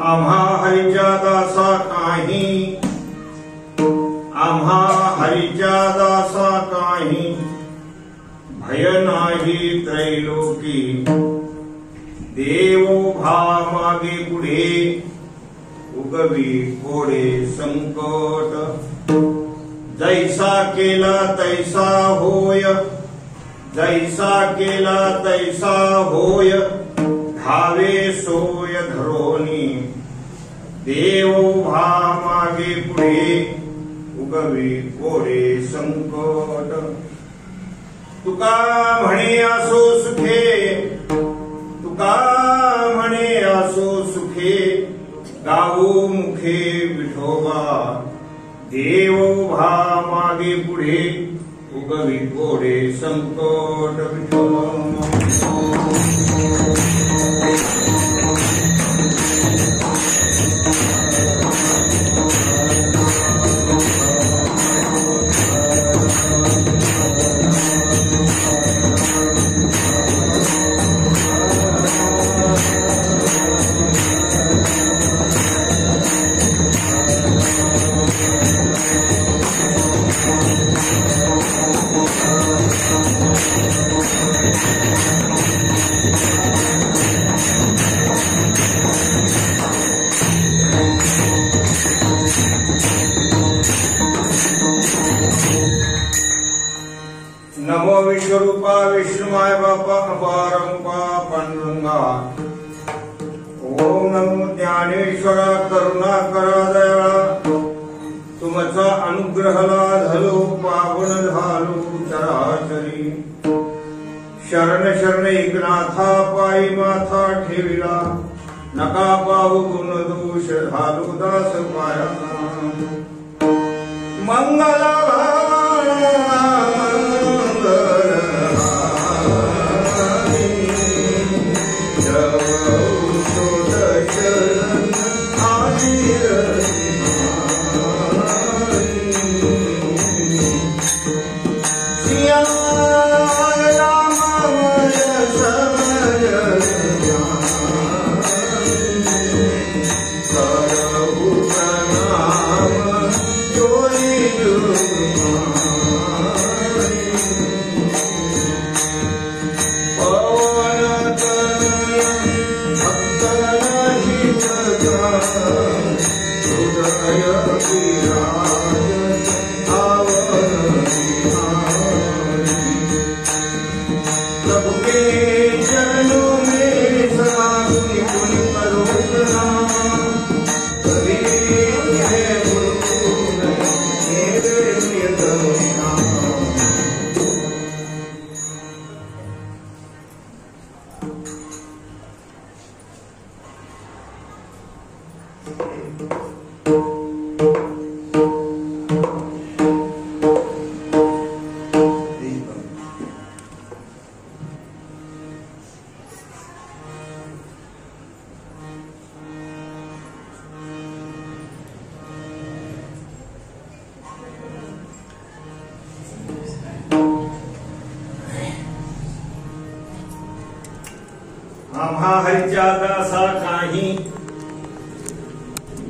आम्हा हरीच्या दासा काही, आम्हा हरीच्या दासा काही, भय नाही त्रैलोकी, देव भा मागे पुढे, उगवी कोडे संकट, जैसा केला तैसा होय, जैसा केला तैसा होय, धावे सोय धरोनी, देव भा मागे पुढे, उगवी कोडे संकट. तुका म्हणे असो सुखे, तुका म्हणे असो सुखे, गावो मुखे विठोबा, देव भा मागे पुढे, उगवी कोडे संकट. विठोबा नमो विश्वरूपा विष्णुमाय बापा अपारंपा पांडुरंगा. ओम नमो ज्ञानेश्वरा करुणाकरा दयाळा, तुमचा अनुग्रहला धलो पावन झालो चराचरी. शरण शरण एकनाथा पायी माथा ठेविला, नका पाहू गुण दोष झालो दास पाया. मंगला आम्हा हरीच्या दासा काही,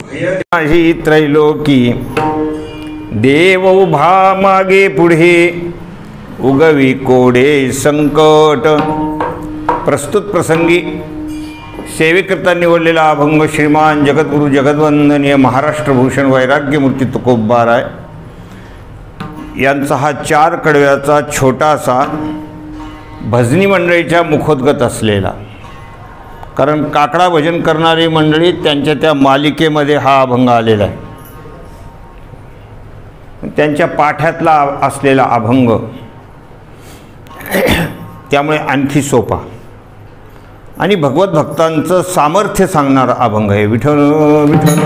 भय नाही त्रैलोकी, देव उभा मागे पुढे, उगवी कोडे संकट. प्रस्तुत प्रसंगी सेवेकरता निवडलेला अभंग श्रीमान जगद्गुरु जगद्वंदनीय महाराष्ट्रभूषण वैराग्यमूर्ती तुकोबाराय यांचा हा 4 कडव्याचा छोटासा भजनी मंडळीच्या मुखोद्गत असलेला, कारण काकडा भजन करणारी मंडळी त्यांच्या त्या मालिकेमध्ये हा अभंग आलेला आहे. त्यांच्या पाठ्यातला असलेला अभंग, त्यामुळे आणखी सोपा आणि भगवत भक्तांचं सामर्थ्य सांगणारा अभंग आहे. विठ्ठल विठ्ठल.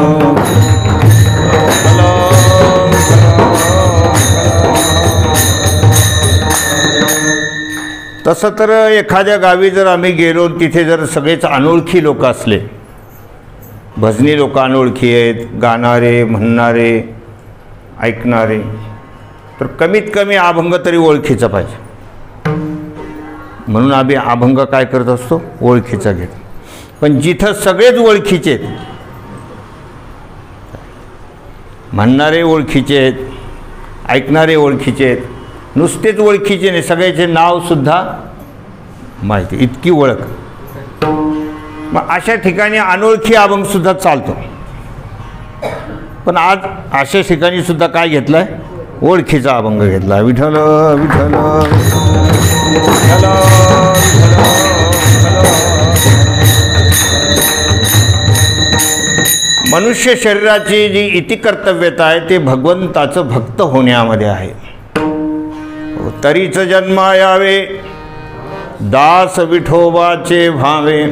तसं तर एखाद्या गावी जर आम्ही गेलो, तिथे जर सगळेच अनोळखी लोक असले, भजनी लोक अनोळखी आहेत, गाणारे म्हणणारे ऐकणारे, तर कमीत कमी अभंग तरी ओळखीचा पाहिजे. म्हणून आम्ही अभंग काय करत असतो, ओळखीचा घेतो. पण जिथं सगळेच ओळखीचे आहेत, म्हणणारे ओळखीचे आहेत, ऐकणारे ओळखीचे आहेत, नुसतेच ओळखीचे नाही, सगळ्याचे नावसुद्धा माहिती, इतकी ओळख. मग अशा ठिकाणी अनोळखी अभंगसुद्धा चालतो. पण आज अशा ठिकाणी सुद्धा काय घेतलं आहे, ओळखीचा अभंग घेतला. विठ्ठल विठ्ठल विठ्ठल. मनुष्य शरीराची जी इति कर्तव्यता आहे ते भगवंताचं भक्त होण्यामध्ये आहे. तरीच जन्मा यावे दास विठोबाचे भावे.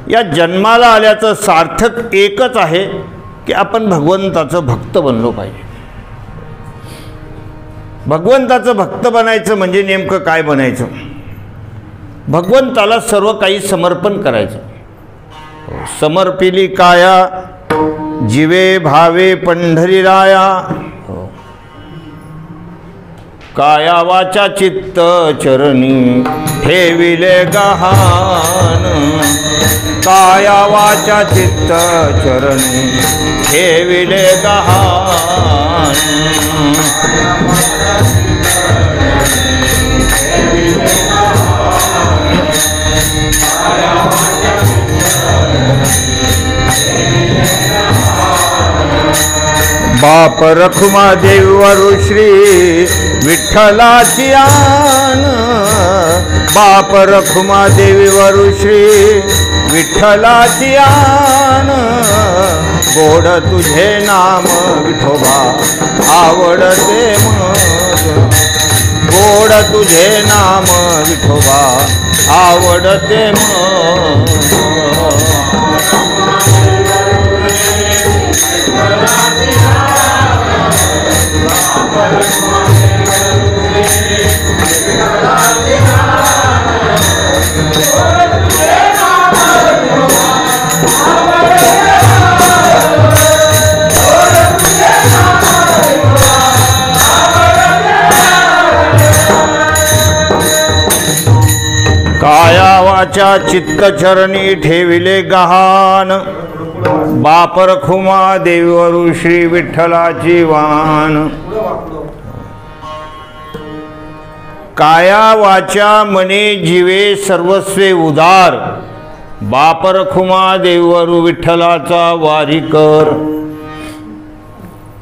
या जन्माला आल्याचं सार्थक एकच आहे की आपण भगवंताचं भक्त बनलो पाहिजे. भगवंताचं भक्त बनायचं म्हणजे नेमकं काय बनायचं, भगवंताला सर्व काही समर्पण करायचं. समर्पिली काया जीवे भावे पंढरीराया. काया वाचा चित्त चरणी ठेविले गहाण. काया वाचा चित्त चरणी ठेविले गहाण. बाप रखुमा देवीवरू श्री विठ्ठलाची आन. बाप रखुमा देवीवरू श्री विठ्ठलाची आन. गोड तुझे नाम विठोबा आवडते मग. गोड तुझे नाम विठोबा आवडते मग. काया वाचा चित्त चरणी ठेविले गहाण. बाप रखुमा देवीवरू श्री विठ्ठलाची वाण. काया वाचा मने जीवे सर्वस्वे उदार. बाप रखुमा देवीवरू विठ्ठलाचा वारी कर.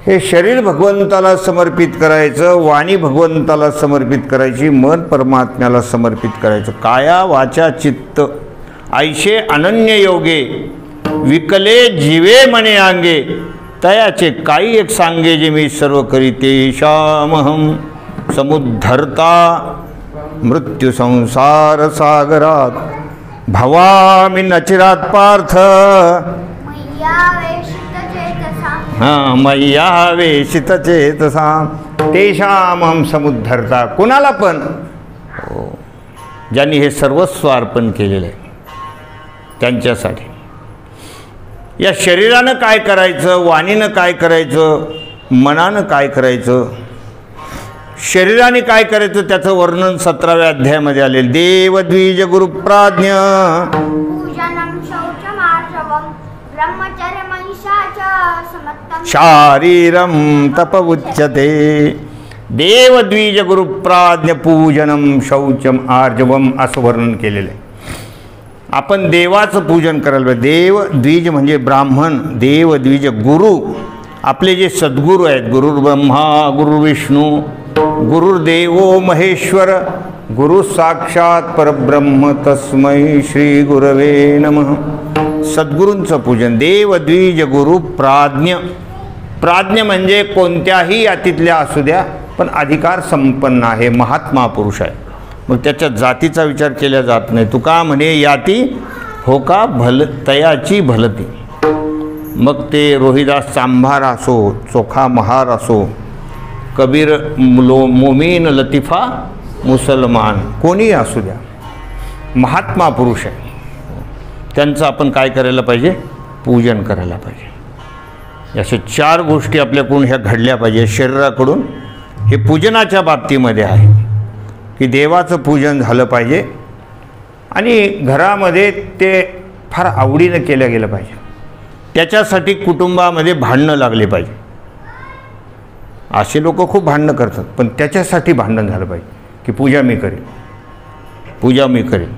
हे शरीर भगवंताला समर्पित करायचं, वाणी भगवंताला समर्पित करायची, मन परमात्म्याला समर्पित करायचं. काया वाचा चित्त ऐशे अनन्य योगे विकले जीवे मने आंगे. तयाचे काही एक सांगे जे मी सर्व करीते. ईशामहम समुद्धरता मृत्यू संसार सागरात. भवामी नचिरात पार्थ. मय्या वेशित चेतसा. तेषामहम समुद्धरता. कुणाला पण ज्यांनी हे सर्वस्व अर्पण केलेलं आहे त्यांच्यासाठी. या शरीरानं काय करायचं, वाणीनं काय करायचं, मनानं काय करायचं, शरीराने काय करायचं त्याचं वर्णन 17व्या अध्यायामध्ये आलेलं. देवद्विज गुरुप्राज्ञ शारीरम तप उच्यते. देवद्विज गुरुप्राज्ञ पूजनम शौचम आर्जवम असं वर्णन केलेलं आहे. आपण देवाचं पूजन करायला पाहिजे. देव द्विज म्हणजे ब्राह्मण, देव द्विज गुरु आपले जे सद्गुरू आहेत. गुरुर्ब्रह्मा गुरुर्विष्णू गुरुर्देवो महेश्वर गुरु साक्षात परब्रह्म तस्मै श्री गुरवे नमः. सद्गुरूंचं पूजन. देव द्विज गुरु प्राज्ञ. प्राज्ञ म्हणजे कोणत्याही यातीतल्या असू द्या पण अधिकार संपन्न आहे, महात्मा पुरुष आहे. मग त्याच्या जातीचा विचार केला जात नाही. तुका म्हणे याती हो का भल तयाची भलती. मग ते रोहिदास चांभार असो, चोखा महार असो, कबीर मोमीन लतिफा मुसलमान, कोणीही असू द्या, महात्मा पुरुष आहे. त्यांचं आपण काय करायला पाहिजे, पूजन करायला पाहिजे. अशा 4 गोष्टी आपल्याकडून ह्या घडल्या पाहिजे शरीराकडून. हे पूजनाच्या बाबतीमध्ये आहे की देवाचं पूजन झालं पाहिजे आणि घरामध्ये ते फार आवडीनं केलं गेलं पाहिजे. त्याच्यासाठी कुटुंबामध्ये भांडणं लागले पाहिजे. असे लोक खूप भांडणं करतात, पण त्याच्यासाठी भांडण झालं पाहिजे की पूजा मी करेन, पूजा मी करेन.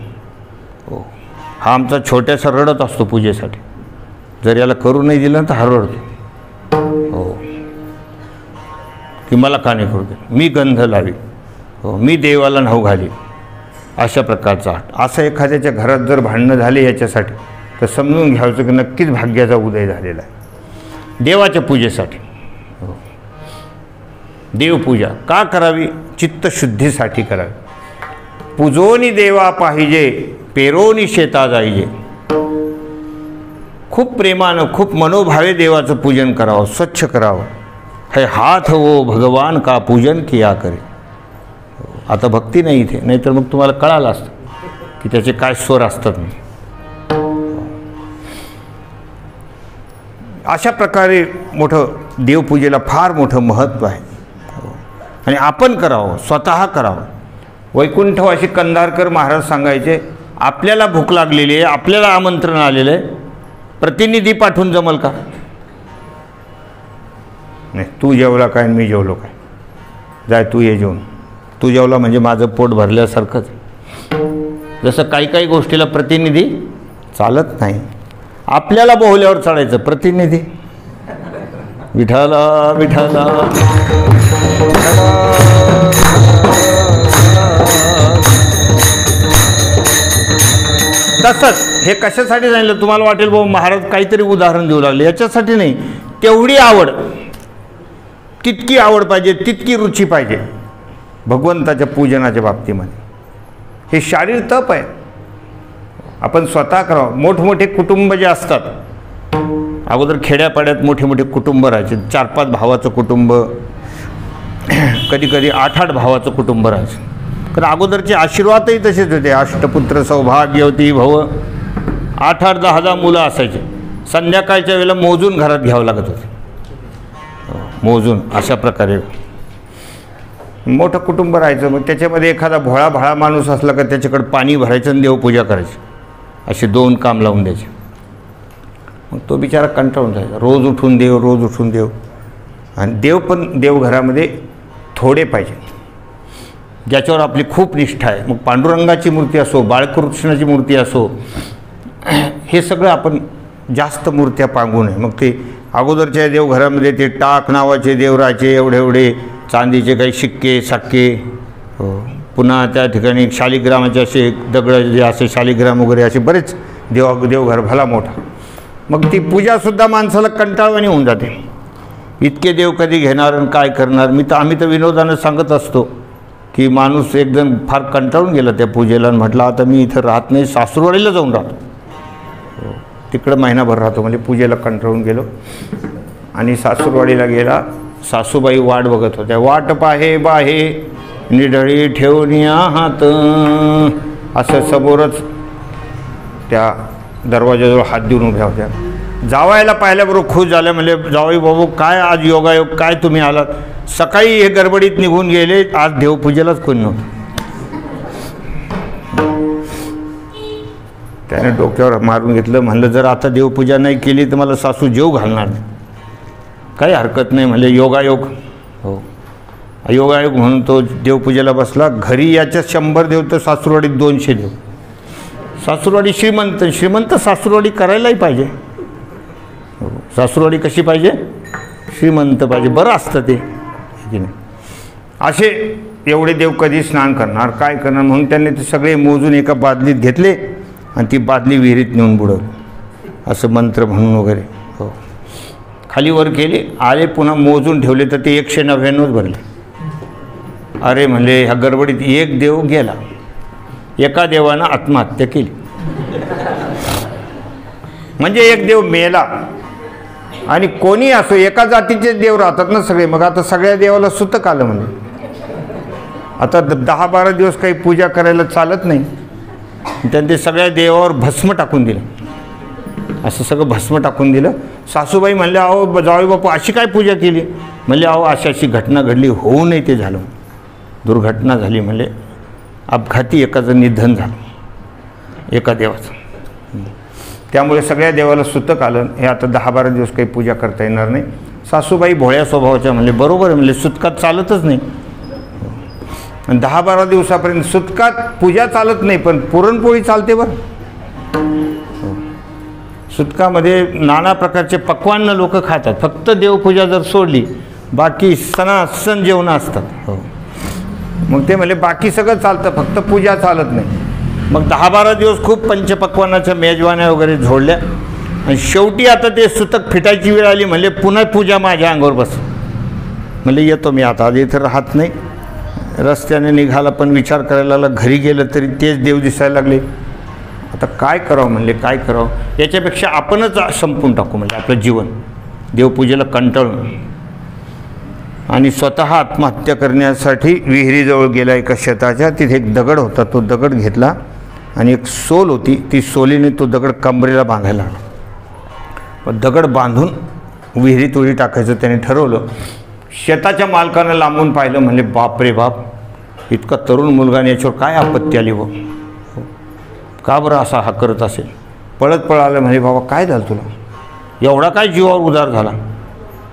हो, हा आमचा छोट्यासा रडत असतो पूजेसाठी. जर याला करू नाही दिलं तर हा रडतो. हो, की मला का नाही करू दे, मी गंध लावी, हो मी देवाला न्हाऊ घाली, अशा प्रकारचा. असं एखाद्याच्या घरात जर भांडणं झाले याच्यासाठी तर समजून घ्यायचं की नक्कीच भाग्याचा उदय झालेला आहे. देवाच्या पूजेसाठी. हो, देवपूजा का करावी? चित्तशुद्धीसाठी करावी. पूजोनी देवा पाहिजे, पेरोनी शेता जाईजे. खूप प्रेमानं खूप मनोभावे देवाचं पूजन करावं, स्वच्छ करावं. हे हात वो भगवान का पूजन किया करे. आता भक्ती नाही इथे, नाहीतर मग तुम्हाला कळालं असतं की त्याचे काय स्वर असतात. अशा प्रकारे मोठं देवपूजेला फार मोठं महत्त्व आहे आणि आपण करावं, स्वतः करावं. वैकुंठवासी कंधारकर महाराज सांगायचे, आपल्याला भूक लागलेली आहे, आपल्याला आमंत्रण आलेलं आहे, प्रतिनिधी पाठवून जमल का? नाही, तू जेवला काय मी जेवलो काय, जाय तू ये जेवून. तू जेवला म्हणजे माझं पोट भरल्यासारखंच. जसं काही काही गोष्टीला प्रतिनिधी चालत नाही. आपल्याला बोहल्यावर चढायचं, प्रतिनिधी विठाला विठाला. तसंच हे कशासाठी सांगितलं तुम्हाला वाटेल भाऊ महाराज काहीतरी उदाहरण देऊ लागले. याच्यासाठी नाही, तेवढी आवड, तितकी आवड पाहिजे, तितकी रुची पाहिजे भगवंताच्या पूजनाच्या बाबतीमध्ये. हे शारीर तप आहे, आपण स्वतः करावं. मोठमोठे कुटुंब जे असतात, अगोदर खेड्यापाड्यात मोठे मोठे कुटुंब राहायचे, 4-5 भावाचं कुटुंब, कधी कधी 8-8 भावाचं कुटुंब राहायचं. कारण अगोदरचे आशीर्वादही तसेच होते. अष्टपुत्र सौभाग्यवती भव. 8-8, 10-10 मुलं असायचे. संध्याकाळच्या वेळेला मोजून घरात घ्यावं लागत होते, मोजून. अशा प्रकारे मोठं कुटुंब राहायचं. मग त्याच्यामध्ये एखादा भोळा भाळा माणूस असला का त्याच्याकडे पाणी भरायचं आणि देवपूजा करायची. असे 2 काम लावून द्यायचे. मग तो बिचारा कंटाळून जायचा. रोज उठून देव, रोज उठून देव. आणि देव पण देवघरामध्ये थोडे पाहिजे, ज्याच्यावर आपली खूप निष्ठा आहे. मग पांडुरंगाची मूर्ती असो, बाळकृष्णाची मूर्ती असो, हे सगळं आपण जास्त मूर्त्या पांगू नये. मग ते अगोदरच्या देवघरामध्ये ते टाक नावाचे देवराचे एवढे एवढे चांदीचे काही शिक्के साक्के. हो, पुन्हा त्या ठिकाणी शालिग्रामाचे असे दगड जे असे शालिग्राम वगैरे असे बरेच देवघर भला मोठा. मग ती पूजासुद्धा माणसाला कंटाळवाणी होऊन जाते. इतके देव कधी घेणार आणि काय करणार. आम्ही तर विनोदानं सांगत असतो की माणूस एकदम फार कंटाळून गेला त्या पूजेला आणि म्हटलं आता मी इथं राहत नाही, सासूरवाडीला जाऊन राहतो. तिकडं महिनाभर राहतो. म्हणजे पूजेला कंटाळून गेलो आणि सासूरवाडीला गेला. सासूबाई वाट बघत होत्या. वाट पाहे बाहे निढळी ठेवून हात. असं समोरच त्या दरवाजाजवळ हात देऊन उभ्या होत्या. जावायला पाहिल्याबरोबर खुश झाल्या. म्हणजे जावई बाबू काय आज योगायोग, काय तुम्ही आलात. सकाळी हे गडबडीत निघून गेले, आज देवपूजेलाच कोणी नव्हतं. त्याने डोक्यावर मारून घेतलं. म्हणलं जर आता देवपूजा नाही केली तर मला सासू जेव घालणार नाही. काही हरकत नाही म्हणले, योगायोग. हो, योगायोग म्हणून तो देवपूजेला बसला. घरी याच्या 100 देव तर सासूरवाडीत 200 देव. सासूरवाडी श्रीमंत, श्रीमंत सासूरवाडी करायलाही पाहिजे. हो, सासूरवाडी कशी पाहिजे? श्रीमंत पाहिजे. बरं असतं ते की नाही. असे एवढे देव कधी स्नान करणार, काय करणार. म्हणून त्यांनी ते सगळे मोजून एका बादलीत घेतले आणि ती बादली विहिरीत नेऊन बुडवली. असं मंत्र म्हणून वगैरे. हो, खाली वर केले, आले, पुन्हा मोजून ठेवले तर ते 199 भरले. अरे म्हणले ह्या गडबडीत एक देव गेला. एका देवानं आत्महत्या केली. म्हणजे एक देव मेला. आणि कोणी असो, एका जातीचे देव राहतात ना सगळे. मग आता सगळ्या देवाला सुतक आलं. म्हणजे आता 10-12 दिवस काही पूजा करायला चालत नाही. त्यांनी सगळ्या देवावर भस्म टाकून दिलं. असं सगळं भस्म टाकून दिलं. सासूबाई म्हणल्या, अहो जावई बापू अशी काय पूजा केली? म्हणले, अहो अशी अशी घटना घडली, होऊ नये ते झालं. दुर्घटना झाली, म्हणले अपघाती एकाचं निधन झालं एका देवाचं. त्यामुळे सगळ्या देवाला सुतक आलं. हे आता 10-12 दिवस काही पूजा करता येणार नाही. सासूबाई भोळ्या स्वभावाच्या म्हणले, बरोबर आहे, म्हणले सुतकात चालतच नाही. 10-12 दिवसापर्यंत सुतकात पूजा चालत नाही, पण पुरणपोळी चालते बरं. सुतकामध्ये नाना प्रकारचे पक्वान्न लोक खातात. फक्त देवपूजा जर सोडली बाकी सणासण जेवणं असतात. हो, मग ते म्हणले बाकी सगळं चालतं, फक्त पूजा चालत नाही. मग 10-12 दिवस खूप पंचपक्वानाच्या मेजवान्या वगैरे झोडल्या आणि शेवटी आता ते सुतक फिटायची वेळ आली. म्हणले पुन्हा पूजा माझ्या अंगावर बस. म्हणले येतो मी आता, आधी इथं राहत नाही. रस्त्याने निघाला, पण विचार करायला लागला. घरी गेलं तरी तेच देव दिसायला लागले. आता काय करावं? म्हणले काय करावं, याच्यापेक्षा आपणच संपून टाकू म्हणजे आपलं जीवन देवपूजेला कंटाळून. आणि स्वतः आत्महत्या करण्यासाठी विहिरीजवळ गेला एका शेताच्या. तिथे एक दगड होता, तो दगड घेतला आणि एक सोल होती, ती सोलीने तो दगड कमरेला बांधायला लागला. पण दगड बांधून विहिरीत उडी टाकायचं त्याने ठरवलं. शेताच्या मालकानं लांबून पाहिलं. म्हणले बाप रे बाप, इतका तरुण मुलगा याच्यावर काय आपत्ती आली व का बरं असा हा करत असेल? पळत पळालं. म्हणजे बाबा काय झालं तुला, एवढा काय जीवावर उदार झाला?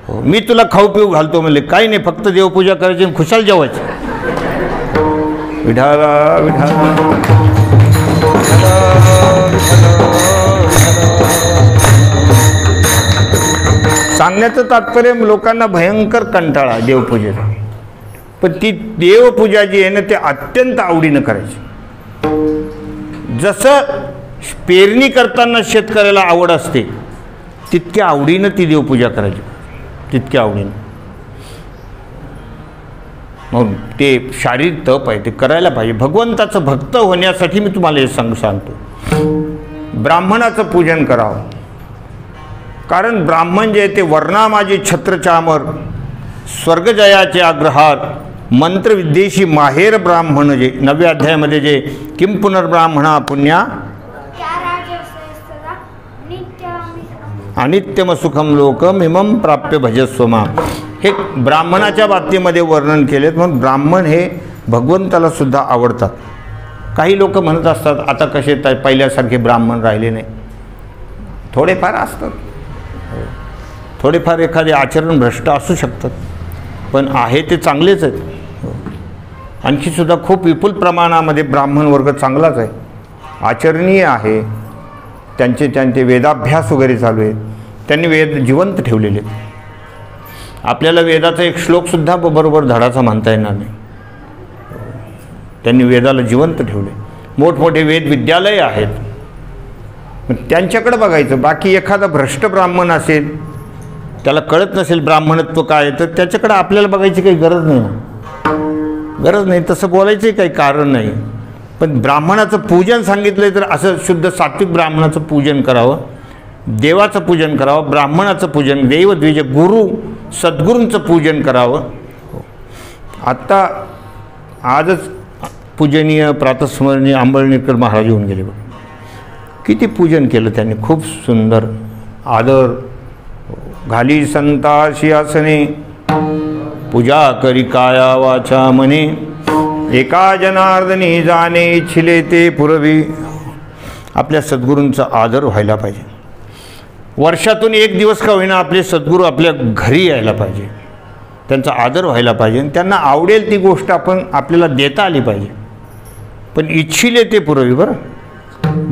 हो, मी तुला खाऊ पिऊ घालतो. म्हणले काही नाही, फक्त देवपूजा करायची आणि खुशाल जेवायची. विठाला विठाला सांगण्याचं तात्पर्य लोकांना भयंकर कंटाळा देवपूजेचा. पण ती देवपूजा जी आहे ना, ते अत्यंत आवडीनं करायची. जसं पेरणी करताना शेतकऱ्याला आवड असते, तितक्या आवडीनं ती देवपूजा करायची, तितक्या आवडीनं. मग ते शारीरिक तप आहे, ते करायला पाहिजे. भगवंताचं भक्त होण्यासाठी मी तुम्हाला हे सांगतो, ब्राह्मणाचं पूजन करावं. कारण ब्राह्मण जे ते वर्णामाजे छत्रचामर, स्वर्गजयाचे अग्रहार, मंत्रविद्येशी माहेर ब्राह्मण, जे 9व्या अध्यायामध्ये जे किम पुनर्ब्राह्मणा पुण्या अनित्यम सुखम लोकम इमम प्राप्य भजस्वमा, हे ब्राह्मणाच्या बाबतीमध्ये वर्णन केलेत. म्हणून ब्राह्मण हे भगवंताला सुद्धा आवडतात. काही लोक म्हणत असतात आता कसे पहिल्यासारखे ब्राह्मण राहिले नाही. थोडेफार असतात, थोडेफार एखादे आचरण भ्रष्ट असू शकतात, पण आहे ते चांगलेच आहेत. आणखी सुद्धा खूप विपुल प्रमाणामध्ये ब्राह्मण वर्ग चांगलाच आहे, आचरणीय आहे. त्यांचे वेदाभ्यास वगैरे चालू आहेत, त्यांनी वेद जिवंत ठेवलेले आहेत. आपल्याला वेदाचा एक श्लोकसुद्धा बरोबर धडाचा म्हणता येणार नाही. त्यांनी वेदाला जिवंत ठेवले. मोठमोठे वेद विद्यालय आहेत, मग त्यांच्याकडे बघायचं. बाकी एखादा भ्रष्ट ब्राह्मण असेल, त्याला कळत नसेल ब्राह्मणत्व काय, तर त्याच्याकडे आपल्याला बघायची काही गरज नाही, गरज नाही. तसं बोलायचं काही कारण नाही. पण ब्राह्मणाचं पूजन सांगितलं तर असं शुद्ध सात्विक ब्राह्मणाचं पूजन करावं, देवाचं पूजन करावं, ब्राह्मणाचं पूजन, दैवद्विज गुरु सद्गुरूंचं पूजन करावं. आत्ता आजच पूजनीय प्रातस्मरणीय आंबळनेरकर महाराज येऊन गेले. किती पूजन केलं त्यांनी, खूप सुंदर आदर. घाली संताशी आसने, पूजा करी काया वाचा मने, एका जनार्दनी जाणे इच्छिले ते पुरवी. आपल्या सद्गुरूंचा आदर व्हायला पाहिजे. वर्षातून एक दिवस का होईना आपले सद्गुरू आपल्या घरी यायला पाहिजे, त्यांचा आदर व्हायला पाहिजे. आणि त्यांना आवडेल ती गोष्ट आपल्याला देता आली पाहिजे. पण इच्छिले ते पुरवी. बरं,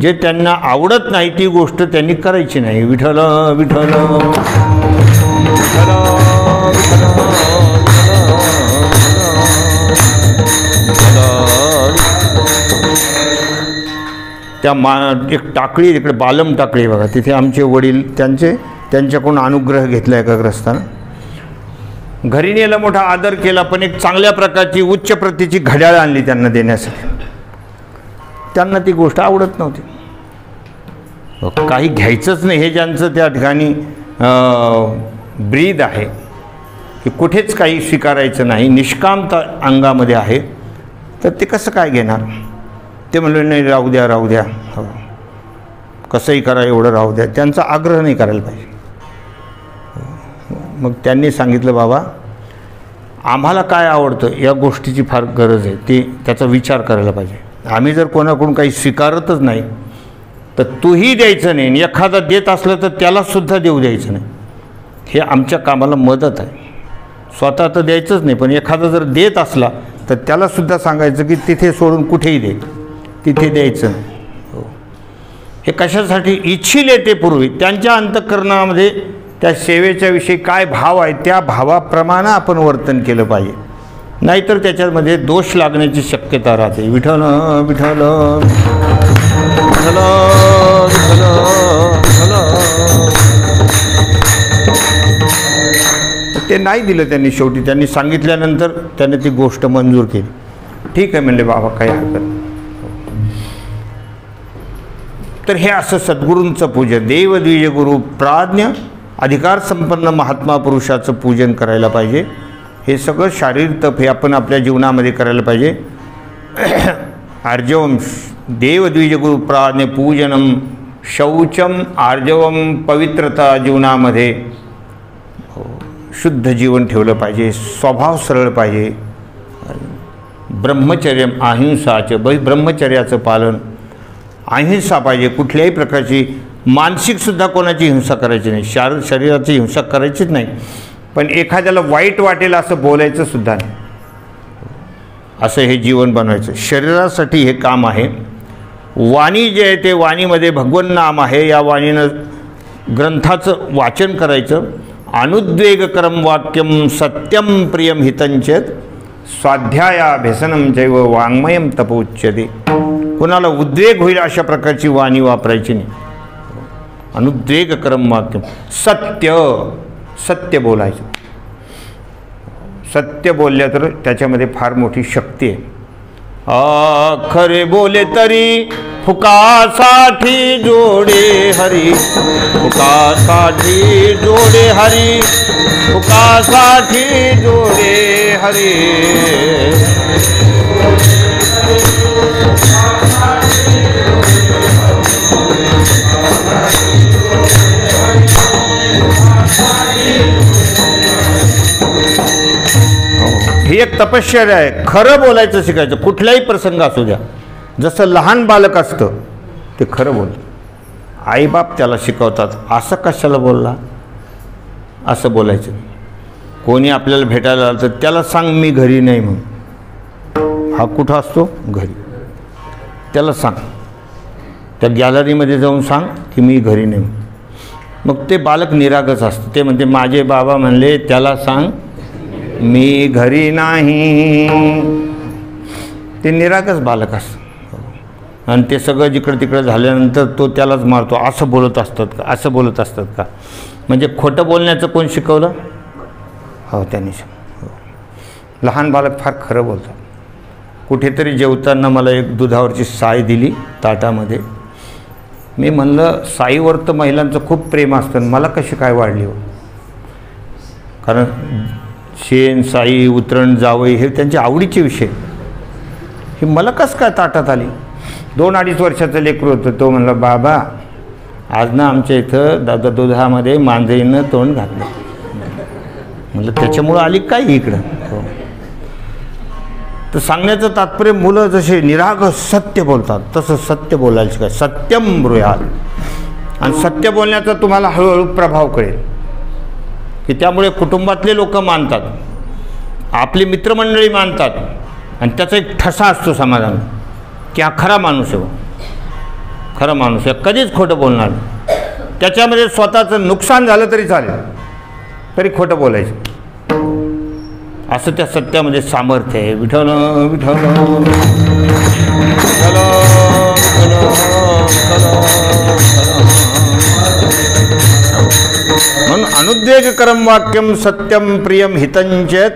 जे त्यांना आवडत नाही ती गोष्ट त्यांनी करायची नाही. विठ्ठल विठ्ठल त्या एक टाकळी तिकडे बालम टाकळी बघा, तिथे आमचे वडील त्यांच्याकडून अनुग्रह घेतला एका ग्रस्तानं. घरी नेला, मोठा आदर केला, पण एक चांगल्या प्रकारची उच्च प्रतीची घड्याळ आणली त्यांना देण्यासाठी. त्यांना ती गोष्ट आवडत नव्हती. काही घ्यायचंच नाही हे ज्यांचं त्या ठिकाणी ब्रीद आहे, की कुठेच काही स्वीकारायचं नाही, निष्कामता अंगामध्ये आहे, तर ते कसं काय घेणार? ते म्हणलं नाही, राहू द्या राहू द्या. कसंही करा एवढं राहू द्या, त्यांचा आग्रह नाही करायला पाहिजे. मग त्यांनी सांगितलं बाबा आम्हाला काय आवडतं या गोष्टीची फार गरज आहे, ते त्याचा विचार करायला पाहिजे. आम्ही जर कोणाकडून काही स्वीकारतच नाही तर तूही द्यायचं नाही, एखादा देत असलं तर त्यालासुद्धा देऊ द्यायचं नाही. हे आमच्या कामाला मदत आहे. स्वतः तर द्यायचंच नाही, पण एखादा जर देत असला तर त्यालासुद्धा सांगायचं की तिथे सोडून कुठेही दे, तिथे द्यायचं नाही. हे कशासाठी इच्छिले येते पूर्वी त्यांच्या अंतःकरणामध्ये त्या सेवेच्या विषयी काय भाव आहे त्या भावाप्रमाणे आपण वर्तन केलं पाहिजे, नाहीतर त्याच्यामध्ये दोष लागण्याची शक्यता राहते. विठ्ठल विठ्ठल विठ्ठल विठ्ठल ते नाही दिलं त्यांनी. शेवटी त्यांनी सांगितल्यानंतर त्याने ती गोष्ट मंजूर केली. ठीक आहे म्हणले बाबा, काही हरकत नाही. तर हे असं सद्गुरूंचं पूजन, देवद्विज गुरु प्राज्ञ अधिकार संपन्न महात्मा पुरुषाचं पूजन करायला पाहिजे. हे सगळं शारीरिक तप हे आपण आपल्या जीवनामध्ये करायला पाहिजे. आर्जवम देवद्विज गुरु प्राज्ञ पूजनम शौचम आर्जवम पवित्रता जीवनामध्ये शुद्ध जीवन ठेवलं पाहिजे. स्वभाव सरळ पाहिजे. ब्रह्मचर्य अहिंसाचं ब्रह्मचर्याचं पालन, अहिंसा पाहिजे. कुठल्याही प्रकारची मानसिकसुद्धा कोणाची हिंसा करायची नाही, शरीराची हिंसा करायचीच नाही. पण एखाद्याला वाईट वाटेल असं बोलायचं सुद्धा नाही. असं हे जीवन बनवायचं. शरीरासाठी हे काम आहे. वाणी जे आहे ते वाणीमध्ये भगवन नाम आहे. या वाणीनं ग्रंथाचं वाचन करायचं. अनुद्वेगकरम वाक्यम सत्यम प्रियम हितंचेत स्वाध्यायाभ्यसनम जैव वाङ्मयम तपोच्यते. कोणाला उद्वेग होईल अशा प्रकारची वाणी वापरायची नाही. अनुद्वेगकरम वाक्यम सत्य बोलायचं. सत्य बोलल्या तर त्याच्यामध्ये फार मोठी शक्ती आहे. खरे बोले तरी फुकासाठी जोडे हरी, फुकासाठी जोडे हरी, फुकासाठी जोडे हरी. ही एक तपश्चर्या आहे. खरं बोलायचं शिकायचं. कुठलाही प्रसंग असू द्या. जसं लहान बालक असतं ते खरं बोलतं. आईबाप त्याला शिकवतात, असं कशाला बोलला, असं बोलायचं. कोणी आपल्याला भेटायला आलं तर त्याला सांग मी घरी नाही म्हणून. हा कुठं असतो? घरी. त्याला सांग. त्या गॅलरीमध्ये जाऊन सांग की मी घरी नाही. मग ते बालक निरागस असतं. ते म्हणते माझे बाबा म्हणले त्याला सांग मी घरी नाही. ते निरागस बालक असतं. आणि ते सगळं जिकडं तिकडं झाल्यानंतर तो त्यालाच मारतो. असं बोलत असतात का, असं बोलत असतात का. म्हणजे खोटं बोलण्याचं कोण शिकवलं? हो, त्यांनी. लहान बालक फार खरं बोलतात. कुठेतरी जेवताना मला एक दुधावरची साय दिली ताटामध्ये. मी म्हणलं साईवर तर महिलांचं खूप प्रेम असतं, मला कशी काय वाढली हो. कारण शेण साई उतरण जावई हे त्यांचे आवडीचे विषय. ही मला कसं काय ताटात आली. 2-2.5 वर्षाचं लेकरू होतं. तो म्हणला बाबा आज ना आमच्या इथं दादा दुधामध्ये मांजरीनं तोंड घातलं. म्हणलं त्याच्यामुळं आली काय इकडं. हो. तर सांगण्याचं तात्पर्य मुलं जसे निरागस सत्य बोलतात तसं सत्य बोलायचं काय. सत्यम ब्रूयात. आणि सत्य बोलण्याचा तुम्हाला हळूहळू प्रभाव कळेल की त्यामुळे कुटुंबातले लोक मानतात, आपली मित्रमंडळी मानतात. आणि त्याचा एक ठसा असतो समाजाला की हा खरा माणूस आहे. खरा माणूस आहे, कधीच खोटं बोलणार. त्याच्यामध्ये स्वतःचं नुकसान झालं तरी चालेल, तरी खोटं बोलायचं. असं त्या सत्यामध्ये सामर्थ्य आहे. विठ्ठल विठ्ठल विठ्ठल म्हणून अनुद्वेगकरम वाक्यम सत्यम प्रियम हितंचेत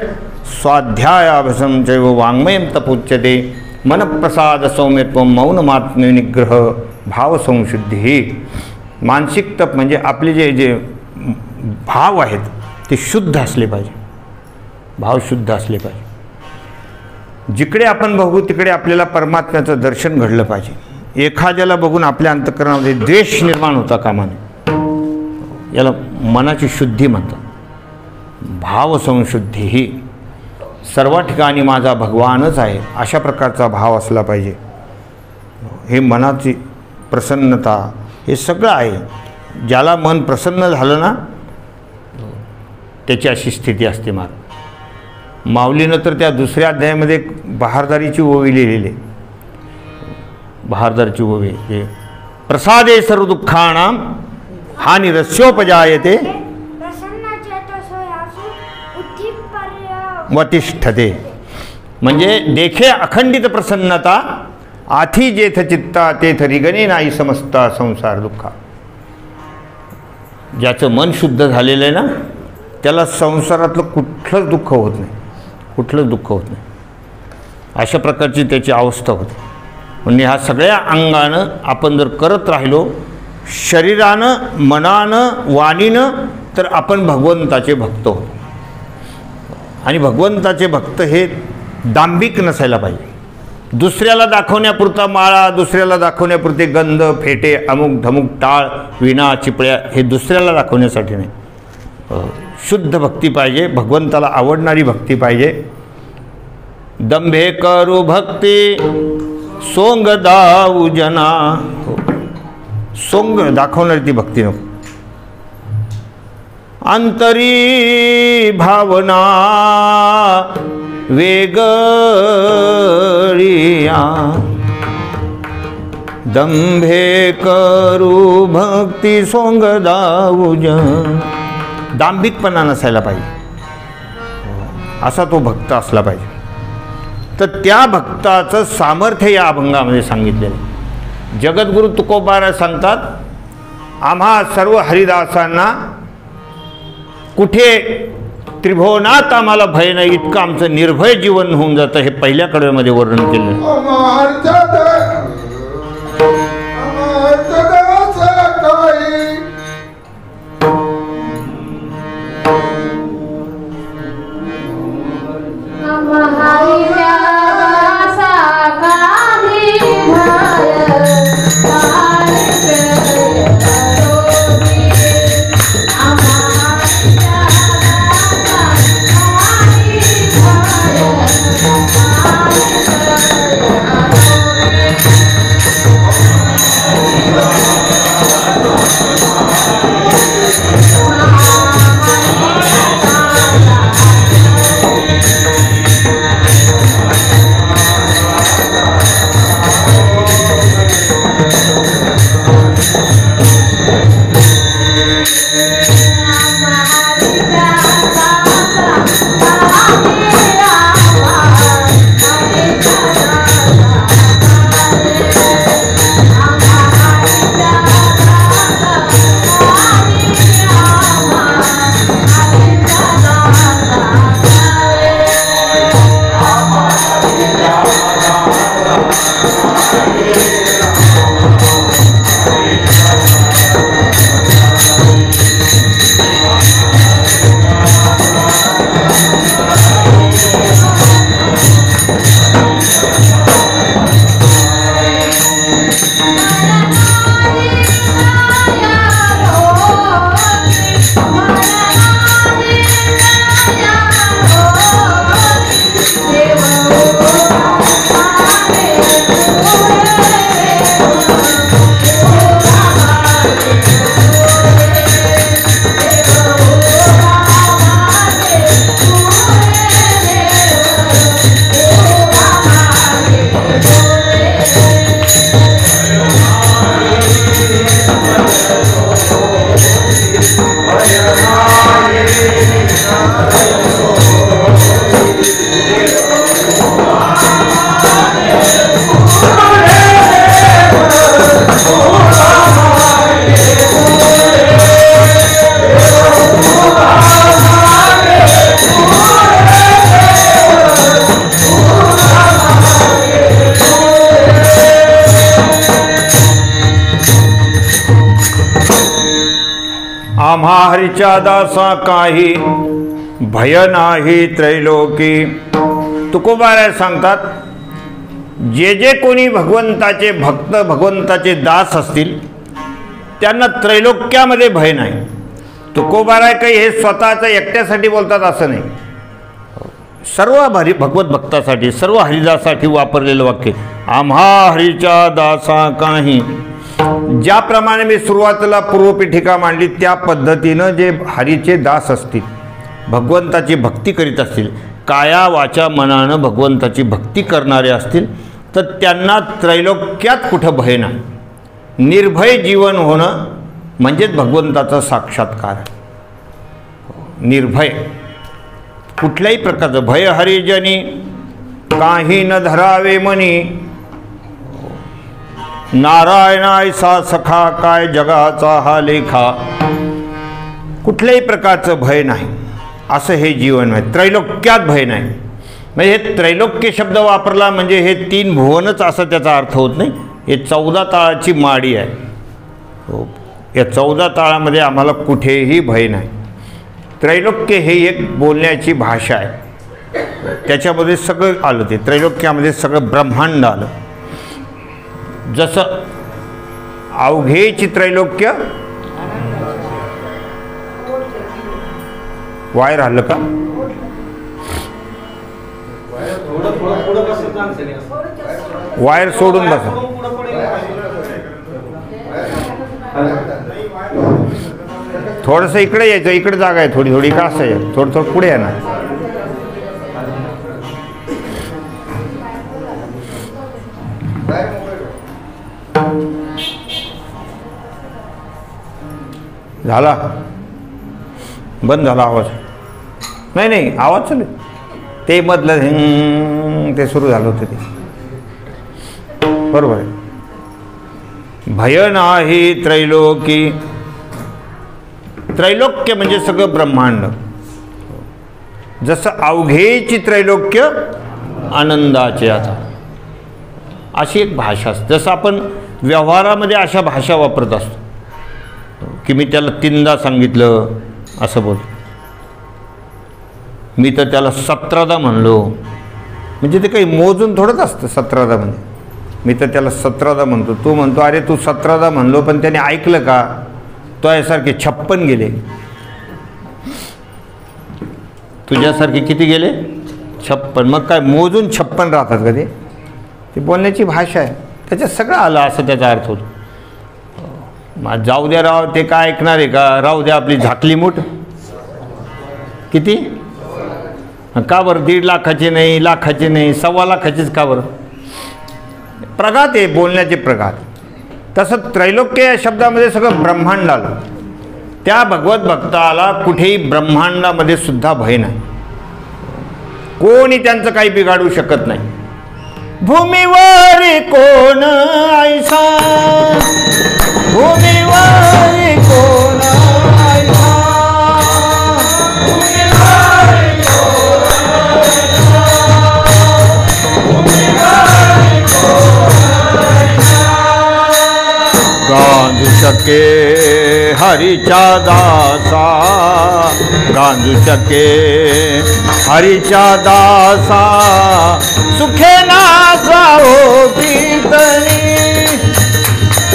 स्वाध्यायाभ्यसनम चैव वाङ्मयम तपोच्यते. मनप्रसाद सौम्यत्व मौनमात्म्य निग्रह भावसंशुद्धी. मानसिक तप म्हणजे आपले जे भाव आहेत ते शुद्ध असले पाहिजे. भाव शुद्ध असले पाहिजे. जिकडे आपण बघू तिकडे आपल्याला परमात्म्याचं दर्शन घडलं पाहिजे. एखाद्याला बघून आपल्या अंतःकरणामध्ये द्वेष निर्माण होता कामा नये. याला मनाची शुद्धी म्हणतात. भावसंशुद्धी ही सर्व ठिकाणी माझा भगवानच आहे अशा प्रकारचा भाव असला पाहिजे. हे मनाची प्रसन्नता हे सगळं आहे. ज्याला मन प्रसन्न झालं ना त्याची अशी स्थिती असते. माऊलीनं तर त्या दुसऱ्या अध्यायामध्ये बहारदारीची ओवी लिहिलेली. बहारदारीची ओवी हे प्रसादे सर्व दुःखाणां हानी रस्योपजायते वतिष्ठते. म्हणजे देखे अखंडित प्रसन्नता आथी जेथ चित्ता तेथ रिगणे नाही समजता संसार दुःखा. ज्याचं मन शुद्ध झालेलं आहे ना त्याला संसारातलं कुठलंच दुःख होत नाही. कुठलंच दुःख होत नाही. अशा प्रकारची त्याची अवस्था होते. म्हणजे ह्या सगळ्या अंगानं आपण जर करत राहिलो शरीरानं मनानं वाणीनं तर आपण भगवंताचे भक्त होतो. आणि भगवंताचे भक्त हे दांभिक नसायला पाहिजे. दुसऱ्याला दाखवण्यापुरता माळा, दुसऱ्याला दाखवण्यापुरते गंध, फेटे, अमुक धमुक, टाळ, विणा, चिपळ्या हे दुसऱ्याला दाखवण्यासाठी नाही. शुद्ध भक्ती पाहिजे. भगवंताला आवडणारी भक्ती पाहिजे. दंभे करू भक्ती सोंग दाऊ जना. सोंग दाखवणारी ती भक्ती नको. अंतरी भावना वेगळिया दंभे करू भक्ती सोंग दाऊ जन. दांभिकपणा नसायला पाहिजे. असा तो भक्त असला पाहिजे. तर त्या भक्ताचं सामर्थ्य या अभंगामध्ये सांगितलेलं. जगद्गुरु तुकोबाराय सांगतात आम्हा सर्व हरिदासांना कुठे त्रिभुवनात आम्हाला भय नाही इतकं आमचं निर्भय जीवन होऊन जातं. हे पहिल्या कडव्यामध्ये वर्णन केलं. आम्हा हरीच्या दासा काही भय नाही त्रैलोकी. तुकोबाराय सांगतात जे जे कोणी भगवंताचे भक्त भगवंताचे दास असतील त्यांना त्रैलोक्यामध्ये भय नाही. तुकोबाराय काही हे स्वतःचं एकट्यासाठी बोलतात असं नाही. सर्व भगवत भक्तासाठी सर्व हरिदासाठी वापरलेलं वाक्य. आम्हा हरीच्या दासा काही. ज्याप्रमाणे मी सुरुवातीला पूर्वपीठिका मांडली त्या पद्धतीनं जे हरीचे दास असतील भगवंताची भक्ती करीत असतील काया वाचा मनानं भगवंताची भक्ती करणारे असतील तर त्यांना त्रैलोक्यात कुठं भय नाही. निर्भय जीवन होणं म्हणजेच भगवंताचा साक्षात्कार. निर्भय कुठल्याही प्रकारचं भय हरिजनी काही न धरावे मनी. नारायणायसा सखा काय जगाचा हा लेखा. कुठल्याही प्रकारचं भय नाही असं हे जीवन आहे. त्रैलोक्यात भय नाही. म्हणजे हे त्रैलोक्य शब्द वापरला म्हणजे हे 3 भुवनच असं त्याचा अर्थ होत नाही. हे 14 ताळाची माडी आहे. हो, या 14 ताळामध्ये आम्हाला कुठेही भय नाही. त्रैलोक्य हे एक बोलण्याची भाषा आहे. त्याच्यामध्ये सगळं आलं. ते त्रैलोक्यामध्ये सगळं ब्रह्मांड आलं. जसं अवघेची त्रैलोक्य. वायर आलं का? वायर सोडून बसा. थोडंसं इकडे यायचं. इकडे जागा आहे थोडी थोडी. का असं आहे? थोडं थोडं पुढे आहे ना. झाला? बंद झाला आवाज? नाही नाही आवाज चालेल. ते मधलं ते सुरू झालं होतं ते बरोबर आहे. भय नाही त्रैलोकी. त्रैलोक्य म्हणजे सगळं ब्रह्मांड. जसं अवघेची त्रैलोक्य आनंदाचे. आता अशी एक भाषा असते. जसं आपण व्यवहारामध्ये अशा भाषा वापरत असतो की मी त्याला 3दा सांगितलं असं बोल. मी तर त्याला 17दा म्हणलो. म्हणजे ते काही मोजून थोडंच असतं 17दा म्हणजे. मी तर त्याला 17दा म्हणतो. तू म्हणतो अरे तू 17दा म्हणलो पण त्याने ऐकलं का? तो यासारखे 56 गेले. तुझ्यासारखे किती गेले? 56. मग काय मोजून 56 राहतात का? ते बोलण्याची भाषा आहे. त्याच्यात सगळं आलं असं त्याचा अर्थ होतो. जाऊ द्या राव ते काय ऐकणार आहे का? राहू द्या आपली झाकली मूठ. किती? का बरं 1.5 लाखाची नाही, लाखाची नाही, 1.25 लाखाचीच का बरं? प्रघात आहे बोलण्याचे प्रघात. तसं त्रैलोक्य या शब्दामध्ये सगळं ब्रह्मांड आलं. त्या भगवत भक्ताला कुठेही ब्रह्मांडामध्ये सुद्धा भय नाही. कोणी त्यांचं काही बिघाडू शकत नाही. भूमीवर कोण ऐसा, भूमीवर कोण ऐसा, गांजू शके हरीच्या दासा, गांजू शके हरीच्या दासा, सुखे ना जाओ कीर्तनी,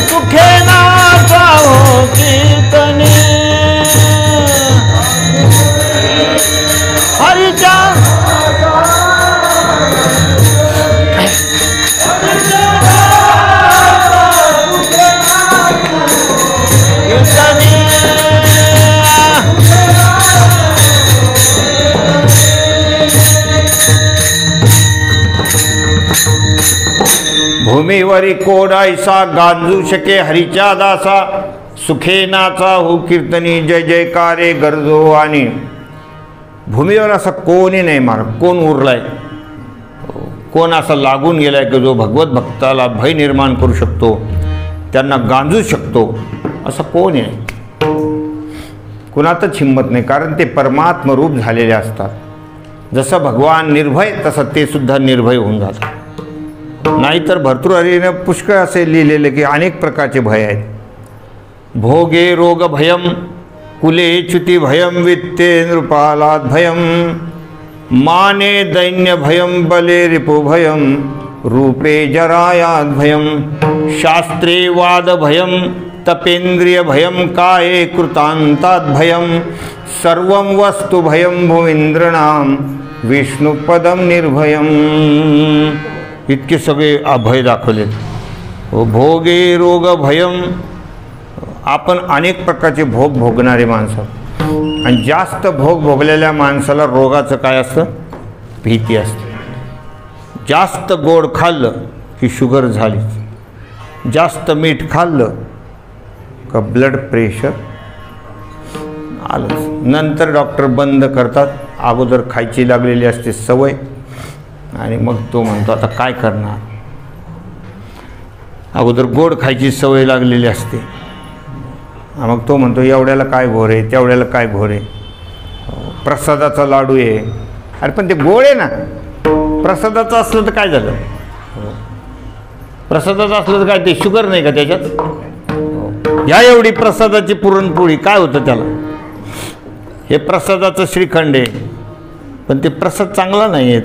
सुखे ना जाओ कीर्तनी, हरीच्या भूमीवरी कोण ऐसा, गांजू शके हरीच्या दासा, सुखे नाचा हो कीर्तनी, जय जयकारे गरजो आणि. भूमीवर असं कोणी नाही मार. कोण उरलाय? कोण असं लागून गेलाय की जो भगवत भक्ताला भय निर्माण करू शकतो, त्यांना गांजू शकतो? असं कोण आहे? कुणातच हिंमत नाही. कारण ते परमात्म रूप झालेले असतात. जसं भगवान निर्भय तसं ते सुद्धा निर्भय होऊन जातात. नाहीतर भर्तृहरीने पुष्कळ असे लिहिलेले की अनेक प्रकारचे भय आहेत. भोगे रोग भयम, कुले च्युती भयम, वित्ते नृपालाद भयम, माने दैन्य भयम, बले रिपु भयम, रूपे जरायाद भयम शास्त्रे वाद भयम तपेंद्रिय भयम काये कृतांतात भयम सर्वं वस्तु भयम भुवींद्रनाम विष्णुपदम निर्भयम. इतके सगळे अभय दाखवले. भोगे रोग भयम. आपण अनेक प्रकारचे भोग भोगणारे माणसं आणि जास्त भोग भोगलेल्या माणसाला रोगाचं काय असतं? भीती असते. जास्त गोड खाल्लं की शुगर झाली, जास्त मीठ खाल्लं का ब्लड प्रेशर आलंच. नंतर डॉक्टर बंद करतात. अगोदर खायची लागलेली असते सवय आणि मग तो म्हणतो आता काय करणार. अगोदर गोड खायची सवय लागलेली असते, मग तो म्हणतो एवढ्याला काय घोर आहे, तेवढ्याला काय घोर आहे. प्रसादाचा लाडू आहे, अरे पण ते गोड आहे ना. प्रसादाचं असलं तर काय झालं? प्रसादाचं असलं तर काय ते शुगर नाही का त्याच्यात? या एवढी प्रसादाची पुरणपोळी काय होतं त्याला? हे प्रसादाचं श्रीखंड आहे, पण ते प्रसाद चांगला नाही आहे.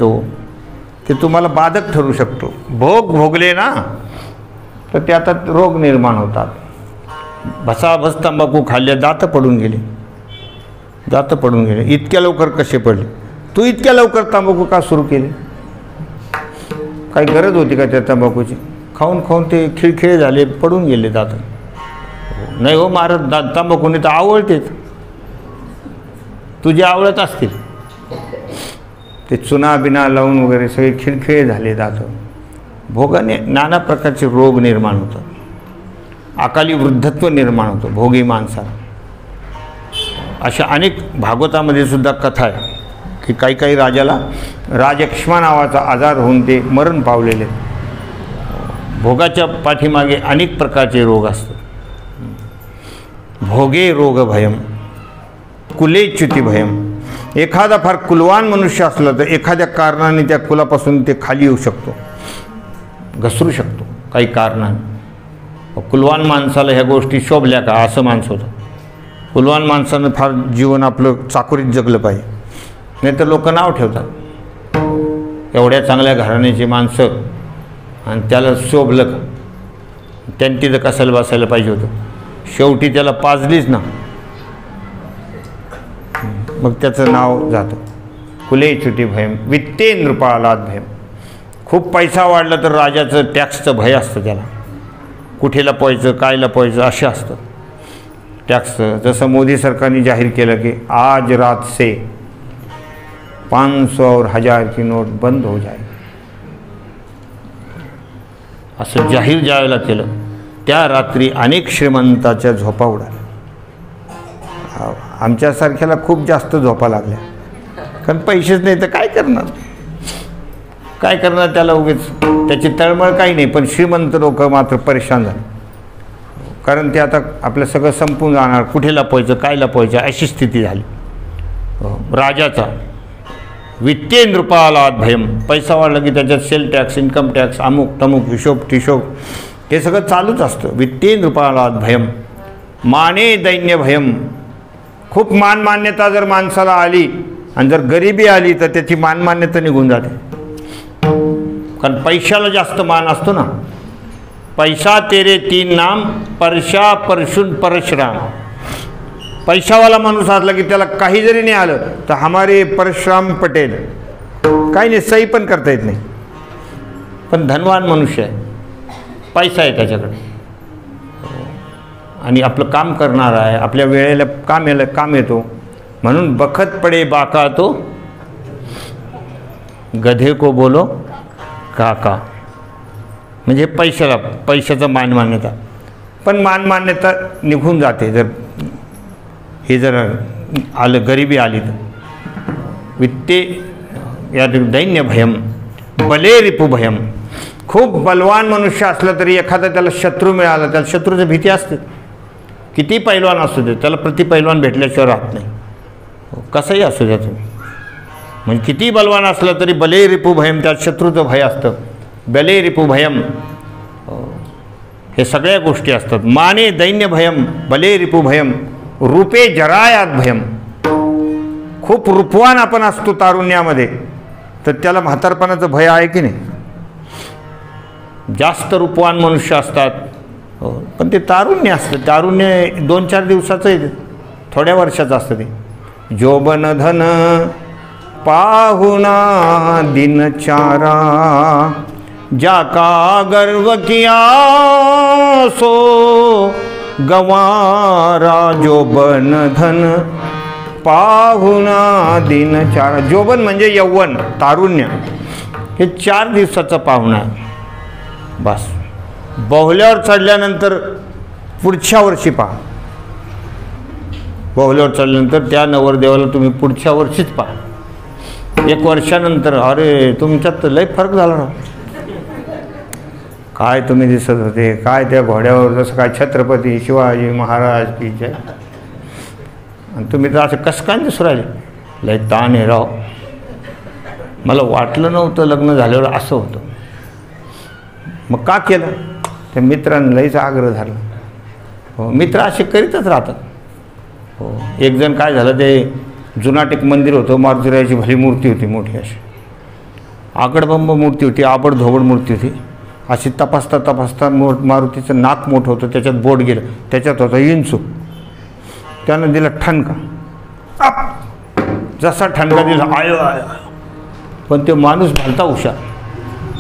ते तुम्हाला बाधक ठरू शकतो. भोग भोगले ना तर ते आता रोग निर्माण होतात. भसाभस तंबाखू खाल्ले, दात पडून गेले. दात पडून गेले. इतक्या लवकर कसे पडले? तू इतक्या लवकर तंबाखू का सुरू केले? काही गरज होती का त्या तंबाखूची? खाऊन खाऊन ते खिळखिळे झाले, पडून गेले दात. नाही हो महाराज, तंबाखूने तर आवळतेच. तुझे आवळत असतील. ते चुना बिना लावून वगैरे सगळे खिळखिळे झाले दात. भोगाने नाना प्रकारचे रोग निर्माण होतात. अकाली वृद्धत्व निर्माण होतं भोगी माणसाला. अशा अनेक भागवतामध्ये सुद्धा कथा आहे की काही काही राजाला राजक्ष्मा नावाचा आजार होऊन ते मरण पावलेले. भोगाच्या पाठीमागे अनेक प्रकारचे रोग असतात. भोगे रोग भयम कुले च्युती भयम. एखादा फार कुलवान मनुष्य असला तर एखाद्या कारणाने त्या कुलापासून ते खाली येऊ शकतो, घसरू शकतो काही कारणाने. कुलवान माणसाला ह्या गोष्टी शोभल्या का असं माणसं होतं. कुलवान माणसानं फार जीवन आपलं चाकोरीत जगलं पाहिजे, नाही तर लोक नाव ठेवतात. एवढ्या चांगल्या घराण्याची माणसं आणि त्याला शोभलं का? त्यांनी तिथं कसायला बसायला पाहिजे होतं. शेवटी त्याला पाजलीच ना, मग त्याचं नाव जातं. कुले च्युती भयम वित्ते नृपालाद भयम. खूप पैसा वाढला तर राजाचं टॅक्सचं भय असतं त्याला. कुठे लपवायचं, काय लपवायचं असे असतं टॅक्सचं. जसं मोदी सरकारने जाहीर केलं की आज रात से 500 और 1000 की नोट बंद हो जाए, असं जाहीर ज्यावेळेला केलं त्या रात्री अनेक श्रीमंताच्या झोपा उडाल्या. आमच्यासारख्याला खूप जास्त झोपा लागल्या, कारण पैसेच नाही तर काय करणार. काय करणार त्याला उगीच त्याची तळमळ काही नाही. पण श्रीमंत लोक मात्र परेशान झाले, कारण ते आता आपलं सगळं संपून जाणार. कुठे लपवायचं, काय लपवायचं अशी स्थिती झाली राजाचा. वित्तीय नृपालाद भयम. पैसा वाढला की त्याच्यात सेल टॅक्स, इन्कम टॅक्स, अमुक तमुक, हिशोब टिशोब हे सगळं चालूच असतं. वित्तीय नृपालाद भयम माने दैन्य भयम. खूप मानमान्यता जर माणसाला आली आणि जर गरिबी आली तर त्याची मानमान्यता निघून जाते. कारण पैशाला जास्त मान असतो ना. पैसा तेरे 3 नाम परशा परशुन परशुराम. पैशावाला माणूस असला की त्याला काही जरी नाही आलं तर हमारे परशुराम पटेल, काही नाही, सही पण करता येत नाही. पण धनवान मनुष्य आहे, पैसा आहे त्याच्याकडे आणि आपलं काम करणार आहे, आपल्या वेळेला काम येतो. म्हणून बखत पडे बाका तो गधे को बोलो काका. म्हणजे पैशाचा मानमान्यता. पण मानमान्यता निघून जाते जर हे जर आलं, गरिबी आली तर. वित्ते या दैन्य भयम बले रिपू भयम. खूप बलवान मनुष्य असलं तरी एखादा त्याला शत्रू मिळाला, त्याला शत्रूची भीती असते. किती पैलवान असू दे, त्याला प्रतिपैलवान भेटल्याशिवाय राहत नाही. कसंही असू द्या तुम्ही, म्हणजे किती बलवान असलं तरी बले रिपू भयम, त्यात शत्रूचं भय असतं. बले रिपू भयम हे सगळ्या गोष्टी असतात. माने दैन्य भयम बले रिपू भयम रूपे जरायात भयम. खूप रूपवान आपण असतो तारुण्यामध्ये तर त्याला म्हातारपणाचं भय आहे की नाही? जास्त रूपवान मनुष्य असतात, हो, पण ते तारुण्य असतं. तारुण्य 2-4 दिवसाचं आहे, थोड्या वर्षाचं असतं ते. जोबन धन पाहुना दिनचारा, जाका गर्व किया सो गवारा. जोबन धन पाहुना दिनचारा. जोबन म्हणजे यौवन, तारुण्य, हे 4 दिवसाचा पाहुणा आहे बस. बाहुल्यावर चढल्यानंतर पुढच्या वर्षी पहा. बाहुल्यावर चढल्यानंतर त्या नवरदेवाला तुम्ही पुढच्या वर्षीच पहा. 1 वर्षानंतर अरे तुमच्यात लय फरक झाला ना. काय तुम्ही दिसत होते, काय त्या घोड्यावर जसं काय छत्रपती शिवाजी महाराज की जय, आणि तुम्ही तर असं कसं काय दिसू राहिले, लय ताण आहे राव. मला वाटलं नव्हतं लग्न झाल्यावर असं होतं. मग का केलं? त्या मित्रांना लईच आग्रह झाला. हो, मित्र असे करीतच राहतात. हो, एक जण काय झालं, ते जुनाट एक मंदिर होतं, मारुतीरायाची भली मूर्ती होती मोठी, अशी आगडबंब मूर्ती होती, आबडधोबड मूर्ती होती. अशी तपासता तपासता मारुतीचं नाक मोठं होतं, त्याच्यात बोट गेलं, त्याच्यात होता इंचू. त्यानं दिला ठणका, जसा ठणका दिला आयो आयो, पण तो माणूस भलता हुशार.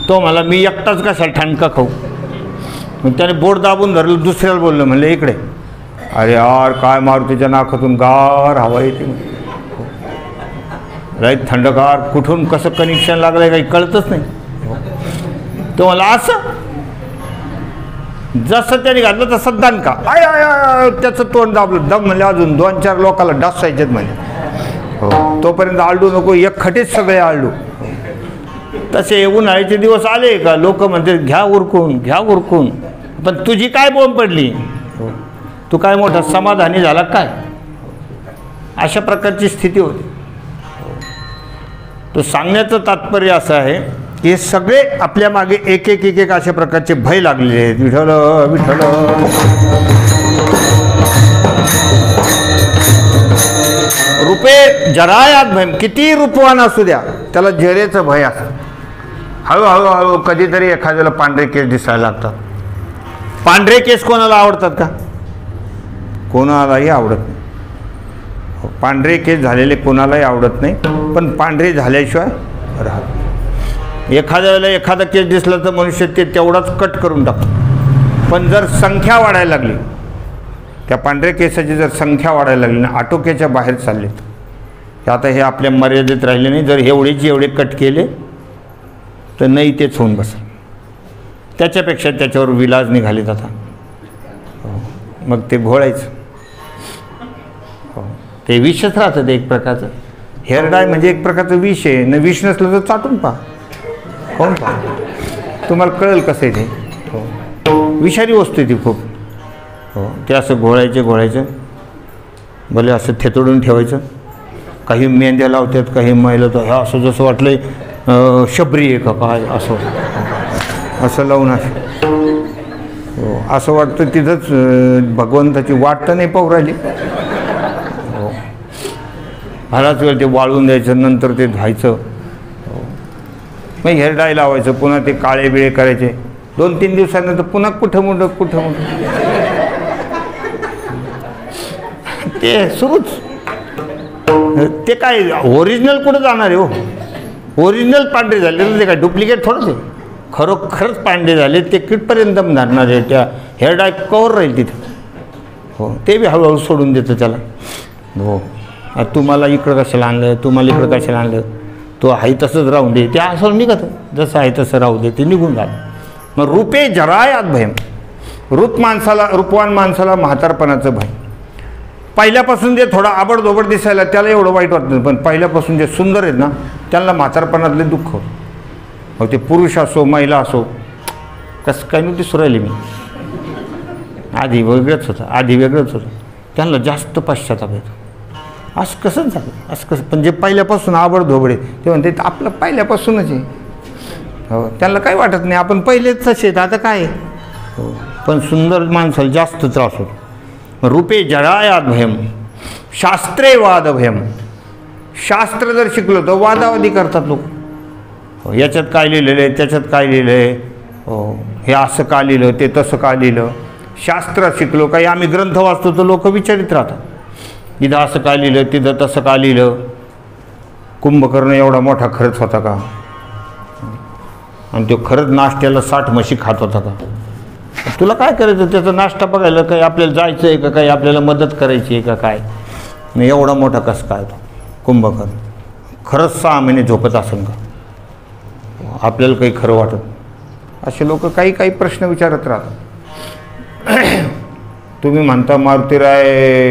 तो मला मी एकटाच कसा ठणका खाऊ. मग त्याने बोट दाबून धरलं, दुसऱ्याला बोललं, म्हणलं इकडे. अरे यार काय मारुतीच्या नाकातून गार हवा येते, राईट थंडगार, कुठून कसं कनेक्शन लागलं काही कळतच नाही. तो मला असं जसं त्याने घातलं तसं दणका, आय आय त्याचं तोंड दाबलं, दम म्हणजे अजून 2-4 लोकाला डासायचेत म्हणजे. हो, तोपर्यंत आळडू नको, एक खटेच सगळे आळडू. तसे उन्हाळ्याचे दिवस आले का लोक म्हणते घ्या उरकून, घ्या उरकून. पण तुझी काय बोंब पडली, तू काय मोठा समाधानी झाला काय, अशा प्रकारची स्थिती होती. तो सांगण्याचं तात्पर्य असं आहे की सगळे आपल्या मागे एक एक एक एक अशा प्रकारचे भय लागलेले आहेत. विठ्ठल विठ्ठल. रूपे जरायात भय, किती रूपवान असू द्या त्याला जरेचं भय असतं. हळूहळू हळू कधीतरी एखाद्याला पांढरे केस दिसायला लागतात. पांढरे केस कोणाला आवडतात का? कोणालाही आवडत नाही. पांढरे केस झालेले कोणालाही आवडत नाही, पण पांढरे झाल्याशिवाय राहत. एखाद्या वेळेला एखादा केस दिसला तर मनुष्य ते तेवढाच कट करून टाकतो. पण जर संख्या वाढायला लागली, त्या पांढऱ्या केसाची जर संख्या वाढायला लागली ना, आटोक्याच्या बाहेर चालले तर आता हे आपल्या मर्यादेत राहिले नाही. जर एवढे कट केले तर नाही तेच होऊन बसेल. त्याच्यापेक्षा त्याच्यावर विलाज निघाले आता. मग ते घोळायचं. ते विषच राहतं ते एक प्रकारचं. हेअर डाय म्हणजे एक प्रकारचं विष आहे ना. विष नसलं तर चाटून पहा, कोण पहा, तुम्हाला कळेल कसं आहे ते. विषारी वस्तू आहे ती खूप. हो, ते असं घोळायचं भले असं थेतडून ठेवायचं. काही मेंद्या लावतात, काही मैलं तर ह्या असं जसं वाटलं शबरी आहे का काय असं लावून असं. हो, असं वाटतं तिथंच भगवंताची वाट तर नाही पाहू राहिली. हो, बराच वेळ ते वाळून द्यायचं, नंतर ते धुवायचं. मग हेअर डाय लावायचं, पुन्हा ते काळे बिळे करायचे. 2-3 दिवसानंतर पुन्हा कुठं मोठं ते सुरूच. ते काय ओरिजिनल कुठं जाणार आहे हो. ओरिजिनल पांढरे झाले ते काय डुप्लिकेट थोडंच आहे. खरोखरच पांढरे झाले ते कितपर्यंत धरणार आहे. त्या हेअर डाय कवर राहील तिथं. हो, ते बी हळूहळू सोडून देतं त्याला. हो, तुम्हाला इकडं कशाला आणलं, तुम्हाला इकडं कशाला आणलं, तो आहे तसंच राहून दे. ते असं निघत, जसं आहे तसं राहू दे, ते निघून झालं. मग रूपे जरायात भयम. रूपवान माणसाला म्हातारपणाचं भय. पहिल्यापासून जे थोडा आबडधोबड दिसायला त्याला एवढं वाईट वाटत नाही, पण पहिल्यापासून जे सुंदर आहेत ना त्यांना म्हातारपणातले दुःख होतं. हो, ते पुरुष असो महिला असो. कसं काय नव्हती सुरायली मी. आधी वेगळंच होतं. त्यांना जास्त पश्चाताप येतो. असं कसं झालं, असं कसं. पण जे पहिल्यापासून आबडधोबडे ते म्हणते आपलं पहिल्यापासूनच आहे. हो, त्यांना काही वाटत नाही, आपण पहिलेच तसे आहेत, आता काय. हो, पण सुंदर माणसाला जास्त त्रास होतो. रूपे जरायात भयम, शास्त्रे वाद भयम. शास्त्र जर शिकलो तर वादावादी करतात लोक. हो, याच्यात काय लिहिलेलं आहे, त्याच्यात काय लिहिलं आहे. हो, हे असं का लिहिलं, ते तसं का लिहिलं. शास्त्र शिकलो काही आम्ही ग्रंथ वाचतो तर लोक विचारित राहतात, इथं असं का लिहिलं, तिथं तसं का लिहिलं. कुंभकर्ण एवढा मोठा खरंच होता का, आणि तो खरंच नाश्त्याला 60 म्हशी खात होता का. तुला काय करायचं त्याचा नाश्ता बघायला, काही आपल्याला जायचं आहे का, काही आपल्याला मदत करायची आहे का काय. नाही एवढा मोठा कसं काय तो कुंभकर्ण, खरंच 6 महिने झोपत असेल का, आपल्याला काही खरं वाटत. असे लोक काही काही प्रश्न विचारत राहतात. तुम्ही म्हणता मारुतीराय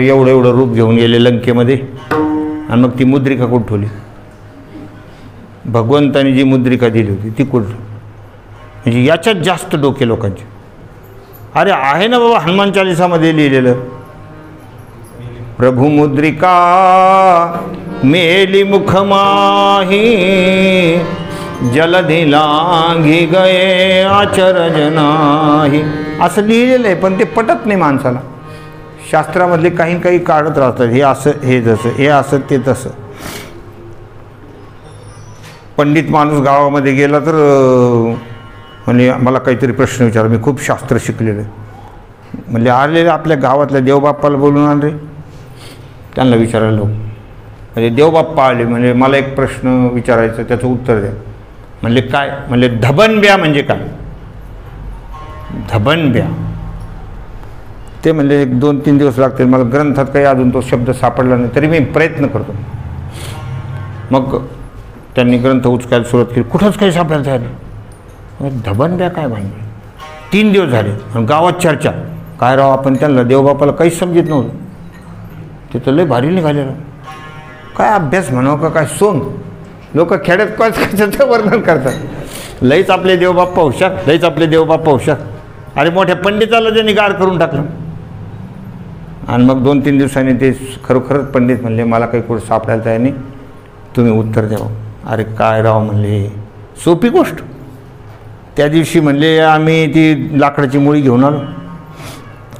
एवढं एवढं रूप घेऊन गेले लंकेमध्ये, आणि मग ती मुद्रिका कुठं ठेवली, भगवंताने जी मुद्रिका दिली होती ती कुठं, म्हणजे याच्यात जास्त डोके लोकांचे. अरे आहे ना बाबा हनुमान चालिसामध्ये लिहिलेलं, प्रभु मुद्रिका मेली मुख माही, जलधी लांघी गये आचरज नाही, असं लिहिलेलं आहे. पण ते पटत नाही माणसाला. शास्त्रामधले काही काही काढत राहतात, हे असं हे जसं, हे असं ते तसं. पंडित माणूस गावामध्ये गेला तर म्हणजे मला काहीतरी प्रश्न विचारला, मी खूप शास्त्र शिकलेलं आहे. म्हणजे आलेले आपल्या गावातल्या देवबाप्पाला बोलून आण रे, त्यांना विचारायला म्हणजे देवबाप्पा आले, म्हणजे मला एक प्रश्न विचारायचं त्याचं उत्तर द्या. म्हणले काय, म्हणले धबनब्या म्हणजे काय, धबनब्या. ते म्हणले 1-2-3 दिवस लागतील, मला ग्रंथात काही अजून तो शब्द सापडला नाही, तरी मी प्रयत्न करतो. मग त्यांनी ग्रंथ उचकायला सुरुवात केली, कुठंच काही सापडायला तयार नाही. धबनब्या काय म्हणले, 3 दिवस झाले आणि गावात चर्चा, काय राव आपण त्यांना देवबापाला काहीच समजत नव्हतं, ते तर लय भारी निघालेलं, काय अभ्यास म्हणावं का काय सोंग. लोक खेड्यात कशाचं वर्णन करतात, लईच आपले देवबाप्पा हुशार, लईच आपले देवबाप्पा हुशार. अरे मोठ्या पंडिताला त्यांनी गार करून टाकलं. आणि मग 2-3 दिवसांनी ते खरोखरच पंडित म्हणले मला काही कुठं सापडायला तयार नाही, तुम्ही उत्तर द्यावं. अरे काय राव म्हणले, सोपी गोष्ट. त्या दिवशी म्हणले आम्ही ती लाकडाची मुळी घेऊन आलो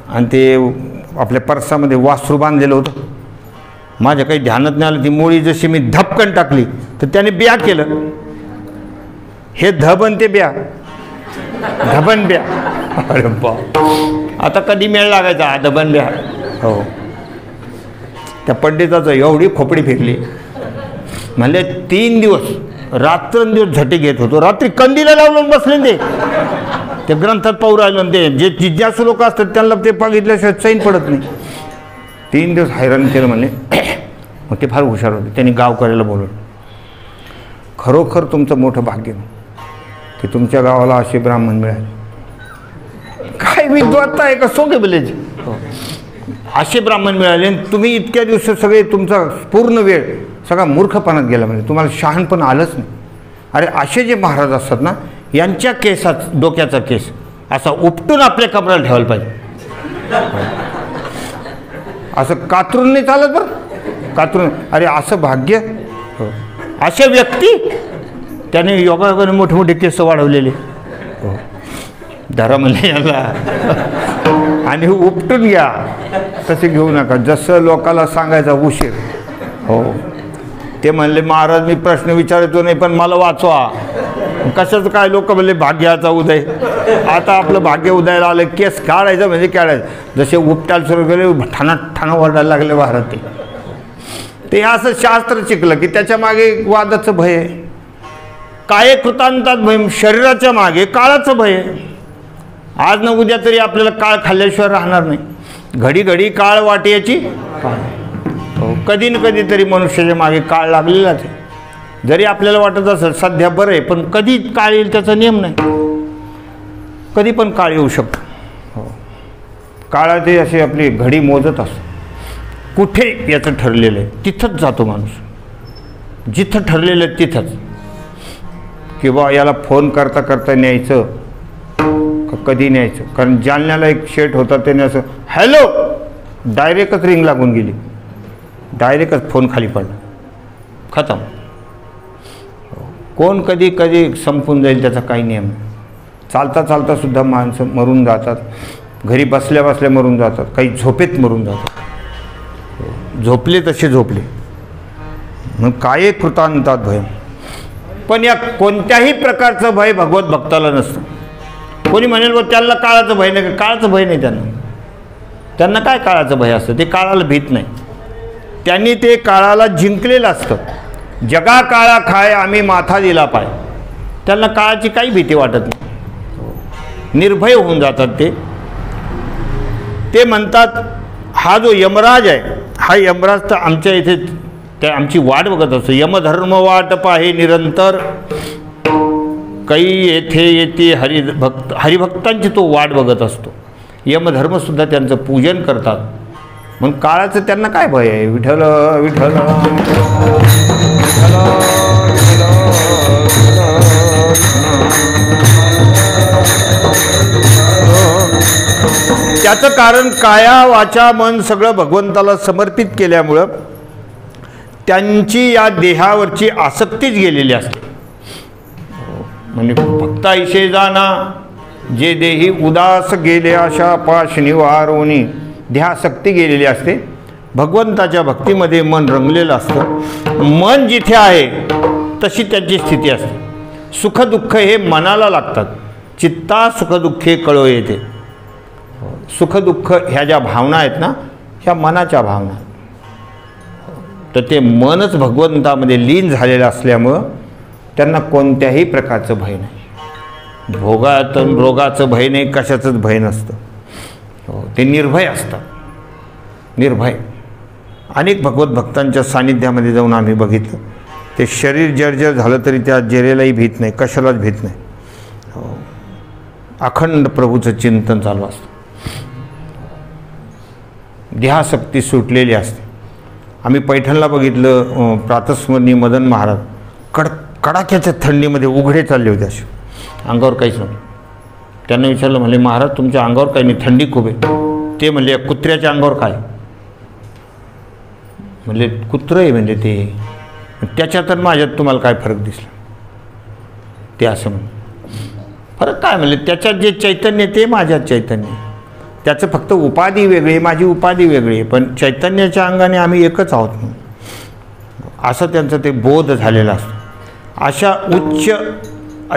आणि ते आपल्या पर्सामध्ये वासरू बांधलेलं होतं. माझ्या काही ध्यानात नाही आलं, ती मुळी जशी मी धपकन टाकली तर त्याने ब्या केलं. हे धबन ते ब्या, धबन ब्या. अरे बा, आता कधी मेळ लागायचा धबन ब्या. हो, त्या पंडिताचं एवढी खोपडी फेकली. म्हणले 3 दिवस रात्रंदिवस झटे घेत होतो, रात्री कंदीला लावून बसले ते ग्रंथात पाहू राहिलो. ते जे जिज्ञासू लोक असतात त्यांना ते बघितल्याशिवाय चैन पडत नाही. 3 दिवस हैराण केलं म्हणले. मग ते फार हुशार होते, त्यांनी गावकऱ्याला बोलवलं. खरोखर तुमचं मोठं भाग्य की तुमच्या गावाला असे ब्राह्मण मिळाले. काय विद्वत्ता आहे का सोगे बोलायचे, असे ब्राह्मण मिळाले. तुम्ही इतक्या दिवस सगळे तुमचा पूर्ण वेळ सगळा मूर्खपणात गेला, म्हणजे तुम्हाला शहाणपण आलंच नाही. अरे असे जे महाराज असतात ना, यांच्या केसात डोक्याचा केस असा उपटून आपल्या कमराला ठेवायला पाहिजे. असं कातरून नाही चालत बरं, कातरून. अरे असं भाग्य, अशा व्यक्ती त्याने योगायोगाने मोठे मोठे केस वाढवलेले. धरा म्हणले याला आणि उपटून घ्या, तसे घेऊ नका, जसं लोकाला सांगायचा उशीर. हो, ते म्हणले महाराज मी प्रश्न विचारतो नाही पण मला वाचवा. कशाचं काय, लोक म्हणले भाग्याचा उदय. आता आपलं भाग्य उदयाला आलं, केस काढायचं म्हणजे काढायचं. जसे उपटायला सुरू केले ठाणा ठाणा ओरडायला लागले महाराज. ते असं शास्त्र शिकलं की त्याच्या मागे वादाचं भय आहे. काय कृतांतात भय, शरीराच्या मागे काळाचं भय आहे. आज न उद्या तरी आपल्याला काळ खाल्ल्याशिवाय राहणार नाही. घडी घडी काळ वाटेची काळ. कधी न कधी तरी मनुष्याच्या मागे काळ लागलेलाच आहे. जरी आपल्याला वाटत असेल सध्या बरं आहे, पण कधी काळ येईल त्याचा नियम नाही, कधी पण काळ येऊ शकतो. हो, काळाची अशी आपली घडी मोजत असतो. कुठे याचं ठरलेलं आहे तिथंच जातो माणूस, जिथं ठरलेलं आहे तिथंच. किंवा याला फोन करता करता न्यायचं का कधी न्यायचं. कारण जालन्याला एक शेठ होता, त्याने असं हॅलो डायरेक्टच रिंग लागून गेली, डायरेक्टच फोन खाली पडला, खतम. कोण कधी कधी संपून जाईल त्याचा काही नियम नाही. चालता चालता सुद्धा माणसं मरून जातात, घरी बसल्या बसल्या मरून जातात, काही झोपेत मरून जातात. झोपले तसे झोपले. मग काय कृतांतात भय. पण या कोणत्याही प्रकारचं भय भगवत भक्ताला नसतं. कोणी म्हणेल व त्यांना काळाचं भय नाही. काळाचं भय नाही त्यांना काय काळाचं भय असतं? ते काळाला भीत नाही. त्यांनी ते काळाला जिंकलेलं असतं. जगा काळा खाय आम्ही माथा दिला पाय. त्यांना काळाची काही भीती वाटत नाही, निर्भय होऊन जातात ते म्हणतात हा जो यमराज आहे, हा यमराज तर आमच्या इथे त्या आमची वाट बघत असतो. यमधर्म वाट पाहे निरंतर, काही येथे येते हरिभक्तांची तो वाट बघत असतो. यमधर्मसुद्धा त्यांचं पूजन करतात. मग काळाचं त्यांना काय भय आहे? विठ्ठल विठ्ठल त्याचं कारण काया वाचा मन सगळं भगवंताला समर्पित केल्यामुळं त्यांची या देहावरची आसक्तीच गेलेली असते. म्हणजे भक्ताईशे जाना जे देही उदास गेले अशा पाश निवारोनी, ध्यासक्ती गेलेली असते. भगवंताच्या भक्तीमध्ये मन रंगलेलं असतं. मन जिथे आहे तशी त्यांची स्थिती असते. सुखदुःख हे मनाला लागतात. चित्ता सुखदुःखे कळो येते. सुखदुःख ह्या ज्या भावना आहेत ना, ह्या मनाच्या भावना. तर ते मनच भगवंतामध्ये लीन झालेलं असल्यामुळं त्यांना कोणत्याही प्रकारचं भय नाही. भोगातून रोगाचं भय नाही, कशाचंच भय नसतं. ते निर्भय असतात, निर्भय. अनेक भगवत भक्तांच्या सानिध्यामध्ये जाऊन आम्ही बघितलं, ते शरीर जर्जर झालं तरी त्या जरेलाही भीत नाही, कशालाच भीत नाही. अखंड प्रभूचं चिंतन चालू असतं. ध्यासक्ती सुटलेली असते. आम्ही पैठणला बघितलं, प्रातस्मरणीय मदन महाराज कडाक्याच्या थंडीमध्ये उघडे चालले होते, असे अंगावर काहीच नव्हतं. त्यांना विचारलं, म्हणले महाराज तुमच्या अंगावर काही नाही, थंडी खूप आहे. ते म्हणले कुत्र्याच्या अंगावर काय? म्हणले कुत्रं आहे. म्हणजे ते त्याच्यात आणि माझ्यात तुम्हाला काय फरक दिसला? ते असं म्हणून फरक काय? म्हणले त्याच्यात जे चैतन्य ते माझ्यात चैतन्य. त्याचं फक्त उपाधी वेगळी, माझी उपाधी वेगळी, पण चैतन्याच्या अंगाने आम्ही एकच आहोत म्हणून असं त्यांचं ते बोध झालेला असतो. अशा उच्च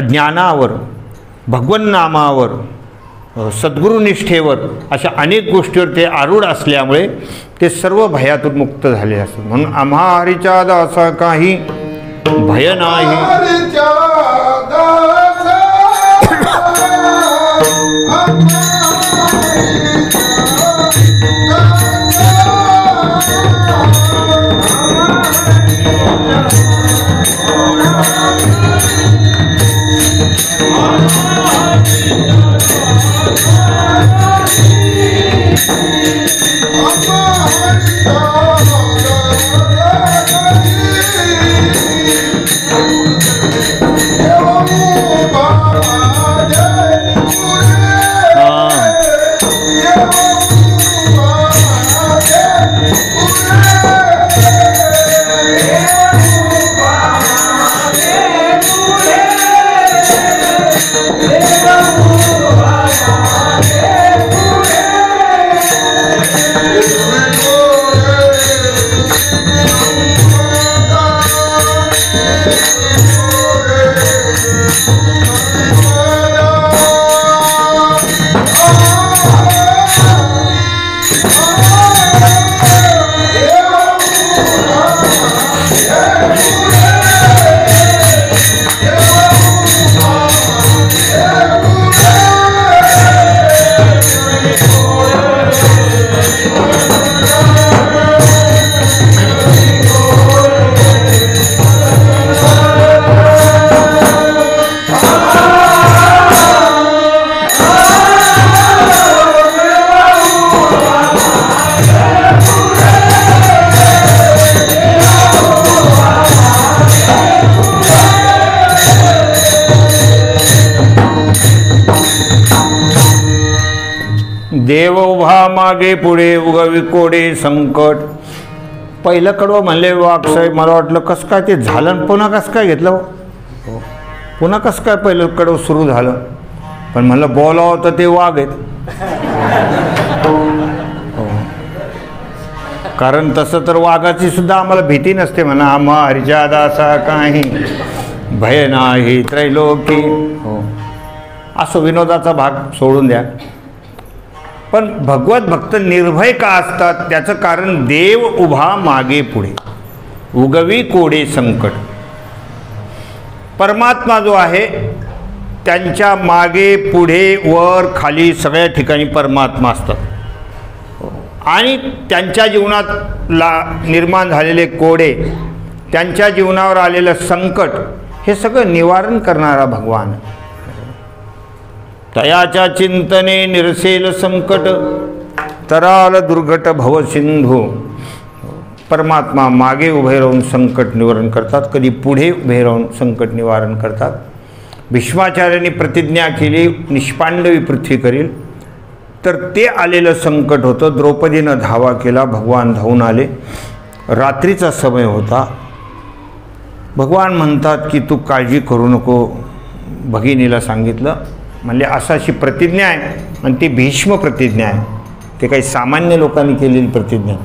ज्ञानावर, भगवन नामावर, सद्गुरुनिष्ठेवर, अशा अनेक गोष्टीवर ते आरूढ असल्यामुळे ते सर्व भयातून मुक्त झालेले असतात. म्हणून आम्हा हरीच्या दासा काही भय नाही. देव उभा मागे पुढे उगवी कोडे संकट. पहिलं कडवं म्हणले वाघसाहेब, मला वाटलं कसं काय ते झालं, पुन्हा कसं काय घेतलं, पुन्हा कसं काय पहिलं कडवं सुरू झालं. पण म्हणलं बोलावं तर ते वाघ आहेत. कारण तसं तर वाघाची सुद्धा आम्हाला भीती नसते म्हणा. आम्हा हरीच्या दासा काही भय नाही त्रैलोकी. असो, विनोदाचा भाग सोडून द्या. पण भगवत भक्त निर्भय का असतात त्याचं कारण देव उभा मागे पुढे, उगवी कोडे संकट. परमात्मा जो आहे त्यांच्या मागे पुढे वर खाली सगळ्या ठिकाणी परमात्मा असतात. आणि त्यांच्या जीवनात निर्माण झालेले कोडे, त्यांच्या जीवनावर आलेलं संकट हे सगळं निवारण करणारा भगवान. तयाच्या चिंतने निरसेल संकट, तराल दुर्घट भवसिंधू. परमात्मा मागे उभे राहून संकट निवारण करतात, कधी पुढे उभे राहून संकट निवारण करतात. भीष्माचार्यांनी प्रतिज्ञा केली निष्पांडवी पृथ्वी करील, तर ते आलेलं संकट होतं. द्रौपदीनं धावा केला, भगवान धावून आले. रात्रीचा समय होता. भगवान म्हणतात की तू काळजी करू नको, भगिनीला सांगितलं. म्हणजे अशी प्रतिज्ञा आहे आणि ती भीष्म प्रतिज्ञा आहे, ते काही सामान्य लोकांनी केलेली प्रतिज्ञा.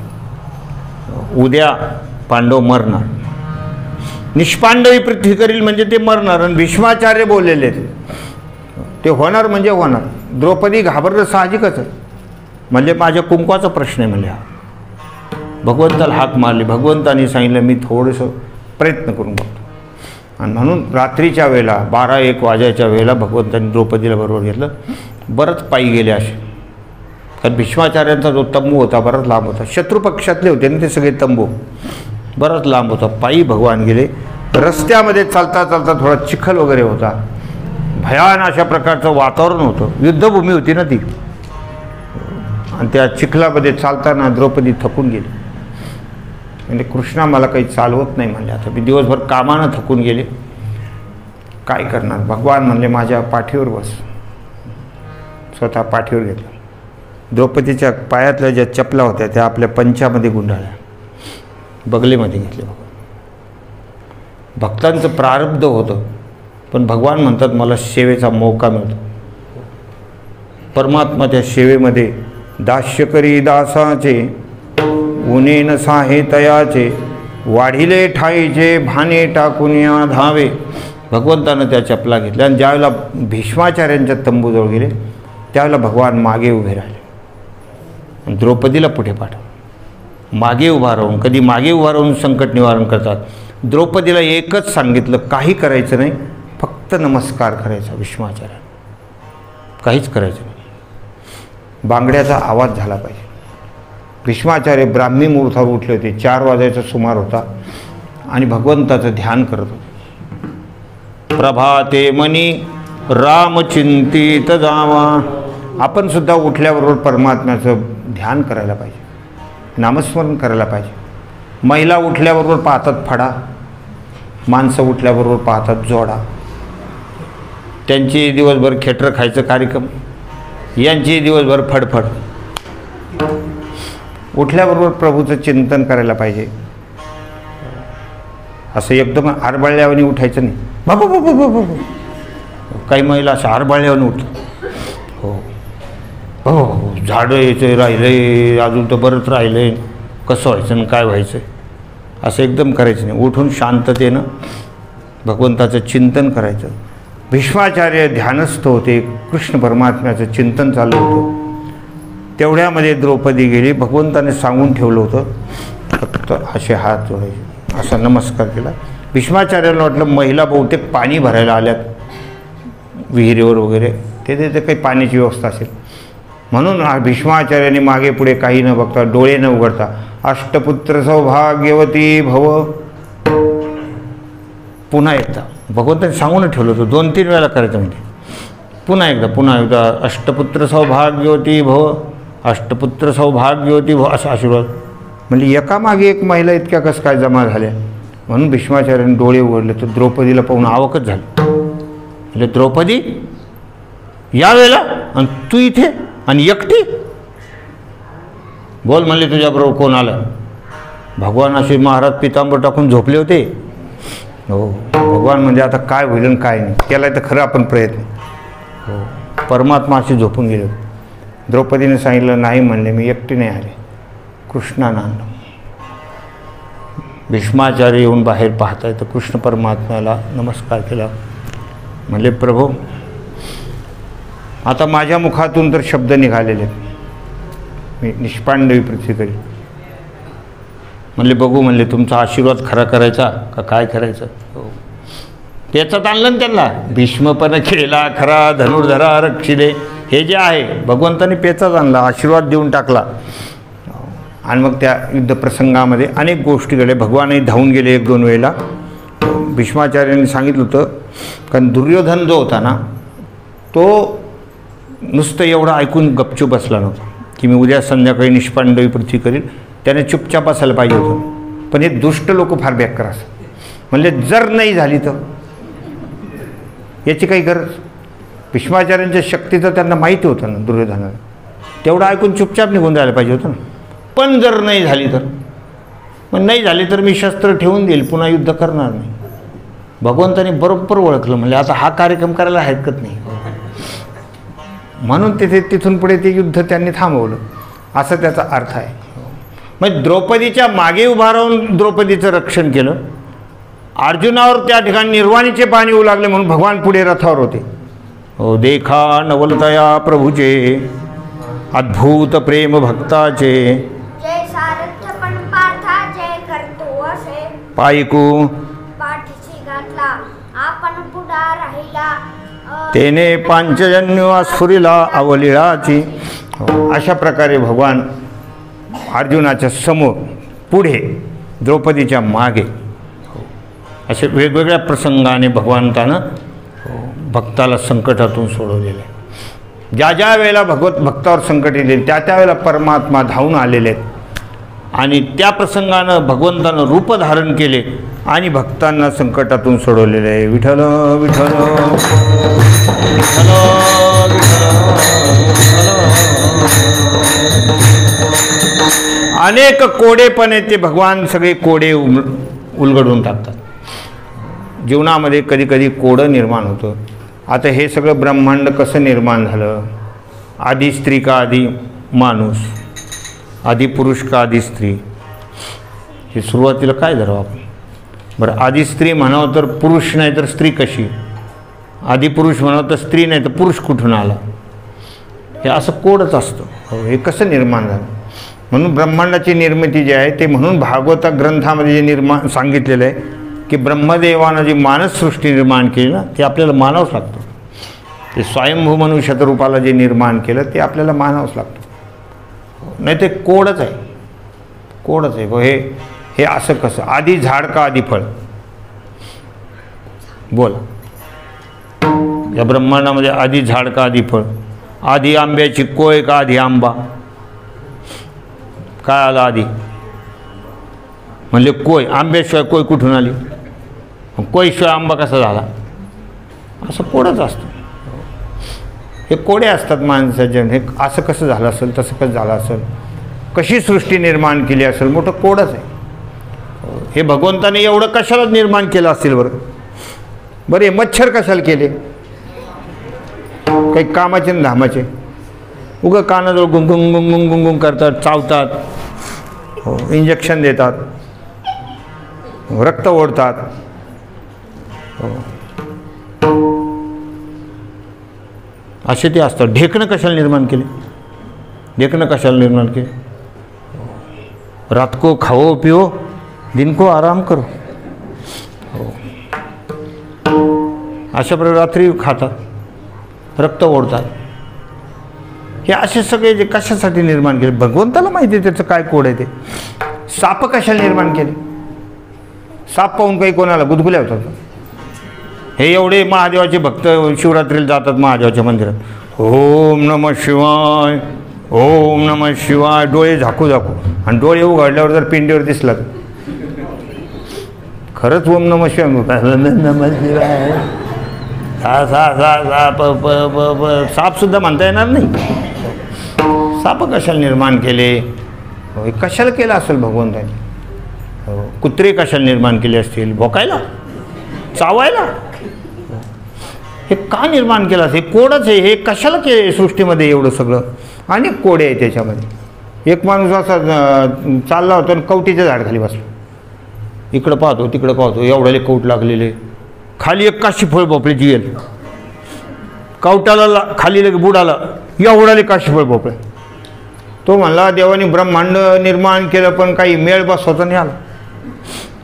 उद्या पांडव मरणार, निष्पांडवी पृथ्वी करील म्हणजे ते मरणार. आणि भीष्माचार्य बोललेले ते होणार म्हणजे होणार. द्रौपदी घाबरलं साहजिकच आहे, म्हणजे माझ्या कुंकवाचा प्रश्न आहे म्हणजे हा. भगवंताला हाक मारली, भगवंताने सांगितलं मी थोडंसं प्रयत्न करून बघतो. आणि म्हणून रात्रीच्या वेळेला 12-1 वाजायच्या वेळेला भगवंतांनी द्रौपदीला बरोबर घेतलं. बरंच पायी गेले असे, कारण भीष्माचार्यांचा जो तंबू होता बराच लांब होता. शत्रुपक्षातले होते ना ते सगळे तंबू, बराच लांब होता. पायी भगवान गेले. रस्त्यामध्ये चालता चालता थोडा चिखल वगैरे होता, भयान अशा प्रकारचं वातावरण होतं. युद्धभूमी होती ना ती. आणि त्या चिखलामध्ये चालताना द्रौपदी थकून गेली. म्हणजे कृष्णा मला काही चालवत नाही म्हणले, आता मी दिवसभर कामानं थकून गेले, काय करणार. भगवान म्हणले माझ्या पाठीवर बस. स्वतः पाठीवर घेतलं. द्रौपदीच्या पायातल्या ज्या चपला होत्या त्या आपल्या पंचामध्ये गुंडाळल्या, बगलेमध्ये घेतले. भक्तांचं प्रारब्ध होतं, पण भगवान म्हणतात मला सेवेचा मौका मिळतो. परमात्मा त्या सेवेमध्ये दास्य करी दासाचे, उने न साहे तयाचे, वाढिले ठाईचे भाने टाकून या धावे. भगवंतानं त्या चपला घेतल्या. आणि ज्यावेळेला भीष्माचार्यांच्या तंबूजवळ गेले त्यावेळेला भगवान मागे उभे राहिले. द्रौपदीला पुढे पाठव. मागे उभा राहून, कधी मागे उभा राहून संकट निवारण करतात. द्रौपदीला एकच सांगितलं, काही करायचं नाही, फक्त नमस्कार करायचा भीष्माचार्य, काहीच करायचं नाही. बांगड्याचा आवाज झाला पाहिजे. भीष्माचार्य ब्राह्मी मुहूर्तावर उठले होते. 4 वाजायचा सुमार होता आणि भगवंताचं ध्यान करत होते. प्रभाते मनी रामचिंतित जावा. आपण सुद्धा उठल्याबरोबर परमात्म्याचं ध्यान करायला पाहिजे, नामस्मरण करायला पाहिजे. महिला उठल्याबरोबर पाहतात फडा, माणसं उठल्याबरोबर पाहतात जोडा. त्यांची दिवसभर खेटर खायचं कार्यक्रम, यांची दिवसभर फडफड. उठल्याबरोबर प्रभूचं चिंतन करायला पाहिजे. असं एकदम आरबाळल्यावानी उठायचं नाही. बाबू बाबू बाबू. काही महिला असं आरबाळल्यावानी उठतात. हो हो, झाडं यायचं राहिलं, अजून तर बरंच राहिलं आहे, कसं व्हायचं आणि काय व्हायचं असं एकदम करायचं नाही. उठून शांततेनं भगवंताचं चिंतन करायचं. भीष्माचार्य ध्यानस्थ होते, कृष्ण परमात्म्याचं चिंतन चालू होतं. तेवढ्यामध्ये द्रौपदी गेली. भगवंताने सांगून ठेवलं होतं फक्त असे हात जोडायचे, असा नमस्कार केला. भीष्माचार्याला वाटलं महिला बहुतेक पाणी भरायला आल्यात विहिरीवर वगैरे, ते काही पाण्याची व्यवस्था असेल म्हणून भीष्माचार्याने मागे पुढे काही न बघता, डोळे न उघडता, अष्टपुत्र सौभाग्यवती भव. पुन्हा एकदा भगवंताने सांगून ठेवलं होतं, 2-3 वेळा करायचं म्हणजे. पुन्हा एकदा अष्टपुत्र सौभाग्यवती भव, अष्टपुत्र सौभाग्यवती भव, असा आशीर्वाद. म्हणजे एकामागे एक महिला इतक्या कसं काय जमा झाल्या. म्हणून भीष्माचार्याने डोळे उघडले तर द्रौपदीला पाहून आवकच झाली. म्हणजे द्रौपदी यावेळेला आणि तू इथे आणि एकटी, बोल म्हणले तुझ्याबरोबर कोण आलं. भगवान असे महाराज पितांबर टाकून झोपले होते. हो, भगवान म्हणजे आता काय होईल आणि काय नाही केलाय तर खरं आपण प्रयत्न. हो, परमात्मा असे झोपून गेले. द्रौपदीने सांगितलं नाही म्हणले, मी एकटी नाही आले, कृष्णानं आणलं. भीष्माचार्य येऊन बाहेर पाहताय तर कृष्ण परमात्म्याला नमस्कार केला. म्हणले प्रभू आता माझ्या मुखातून तर शब्द निघालेले आहेत, मी निष्पांडवी पृथ्वी करील. म्हणले बघू, म्हणले तुमचा आशीर्वाद खरा करायचा का काय करायचं. पेचात आणलं ना त्यांना. भीष्मपण केला खरा धनुर्धरा रक्षिले, हे जे आहे भगवंताने पेचात आणला, आशीर्वाद देऊन टाकला. आणि मग त्या युद्धप्रसंगामध्ये अनेक गोष्टी घडल्या. भगवानही धावून गेले 1-2 वेळेला. भीष्माचार्यांनी सांगितलं होतं, कारण दुर्योधन जो होता ना, तो नुसतं एवढं ऐकून गपचूप बसला नव्हता की मी उद्या संध्याकाळी निष्पांडवी पृथ्वी करील. त्याने चुपचाप असायला पाहिजे होतं. पण हे दुष्ट लोक फार बेकार असतात. म्हणजे जर नाही झाली तर याची काही गरज. भीष्माचार्यांच्या शक्तीचं त्यांना माहिती होतं ना दुर्योधनाला, तेवढं ऐकून चुपचाप निघून जायला पाहिजे होतं ना. पण जर नाही झाली तर, मग नाही झाली तर मी शस्त्र ठेवून देईल, पुन्हा युद्ध करणार नाही. भगवंताने बरोबर ओळखलं, म्हणजे आता हा कार्यक्रम करायला हरकत नाही. म्हणून तिथून पुढे ते युद्ध त्यांनी थांबवलं, असं त्याचा अर्थ आहे. मग द्रौपदीच्या मागे उभा राहून द्रौपदीचं रक्षण केलं. अर्जुनावर त्या ठिकाणी निर्वाणीचे पाणी येऊ लागले म्हणून भगवान पुढे रथावर होते. हो देखा नवलतया प्रभूचे अद्भुत प्रेम भक्ताचे, जय सारथपण पार्थाचे करतो असे, पायिकू पाठीशी घातला आपण पुढा राहिला, तेने पांचजन्य स्फुरिला अवलीळाची. अशा प्रकारे भगवान अर्जुनाच्या समोर, पुढे, द्रौपदीच्या मागे, असे वेगवेगळ्या प्रसंगाने भगवंतानं भक्ताला संकटातून सोडवलेलं आहे. ज्या ज्या वेळेला भक्तावर संकट येईल त्या त्यावेळेला परमात्मा धावून आलेले आहेत आणि त्या प्रसंगानं भगवंतानं रूप धारण केले आणि भक्तांना संकटातून सोडवलेले आहे. विठ्ठल विठ्ठल विठ्ठल अनेक कोडेपणे ते भगवान सगळे कोडे उलगडून टाकतात. जीवनामध्ये कधी कधी कोडं निर्माण होतं. आता हे सगळं ब्रह्मांड कसं निर्माण झालं? आधी स्त्री का आधी माणूस, आधी पुरुष का आधी स्त्री, हे सुरुवातीला काय धरावं आपण? बरं, आधी स्त्री म्हणावं तर पुरुष नाही तर स्त्री कशी? आधी पुरुष म्हणावं तर स्त्री नाही तर पुरुष कुठून आला? हे असं कोडच असतं. हे कसं निर्माण झालं? म्हणून ब्रह्मांडाची निर्मिती जी आहे ते, म्हणून भागवत ग्रंथामध्ये जे सांगितलेलं आहे की ब्रह्मदेवानं जी मानससृष्टी निर्माण केली ना, ते आपल्याला मानावंच लागतं. ते स्वयंभू मनुष्य रूपाला जे निर्माण केलं ते आपल्याला मानावंच लागतं. नाही ते कोडच आहे, कोडच आहे. हे असं कसं? आधी झाड का आधी फळ? बोला. या ब्रह्मांडामध्ये आधी झाड का आधी फळ? आधी आंब्याची कोय का आधी आंबा? काय आला आधी? म्हणले कोय. आंब्याशिवाय कोय कुठून आली? कोयशिवाय आंबा कसा झाला? असं कोडच असतं. हे कोडे असतात माणसाचे. हे असं कसं झालं असेल, तसं कसं झालं असेल, कशी सृष्टी निर्माण केली असेल, मोठं कोडच आहे. हे भगवंताने एवढं कशाला निर्माण केलं असेल बरं? बरं, हे मच्छर कशाला केले? काही कामाचे न धामाचे? उगं कानाजवळ गुंगुंग गुंगुंग गुंगुंग करतात, चावतात, इंजेक्शन देतात, रक्त ओढतात. असे ते असतात. ढेकणं कशाला निर्माण केले? ढेकणं कशाला निर्माण केले? रात को खाओ पिओ, दिन को आराम करो. अशा प्रकारे रात्री खातात, रक्त ओढतात. हे असे सगळे जे कशासाठी निर्माण केले भगवंताला माहिती आहे त्याचं काय कोड आहे ते. साप कशाला निर्माण केले? साप पाहून काही कोणाला गुदगुल्या होतात? हे एवढे महादेवाचे भक्त शिवरात्रीला जातात महादेवाच्या मंदिरात, ओम नमः शिवाय, ओम नमः शिवाय, डोळे झाकू झाकू, आणि डोळे उघडल्यावर जर पिंडीवर दिसला खरंच ओम नमः शिवाय, नमः शिवाय, सापसुद्धा म्हणता येणार नाही. साप कशाला निर्माण केले? कशाला केलं असेल भगवंताने? कुत्रे कशाला निर्माण केले असतील? भोकायला, चावायला? हे का निर्माण केलं असेल? कोडच आहे हे. कशाला के सृष्टीमध्ये एवढं सगळं? अनेक कोडे आहे त्याच्यामध्ये. एक माणूस असा चालला होता आणि कवटीच्या झाडाखाली बसला, इकडं पाहतो तिकडं पाहतो, एवढ्याले कौट लागलेले, खाली एक काशी फळ भोपळीची येईल. कवटाला खाली लगे बुडाला, एवढाले काशीफळ भोपळे. तो म्हणला देवाने ब्रह्मांड निर्माण केलं पण काही मेळ बसवता नाही आला.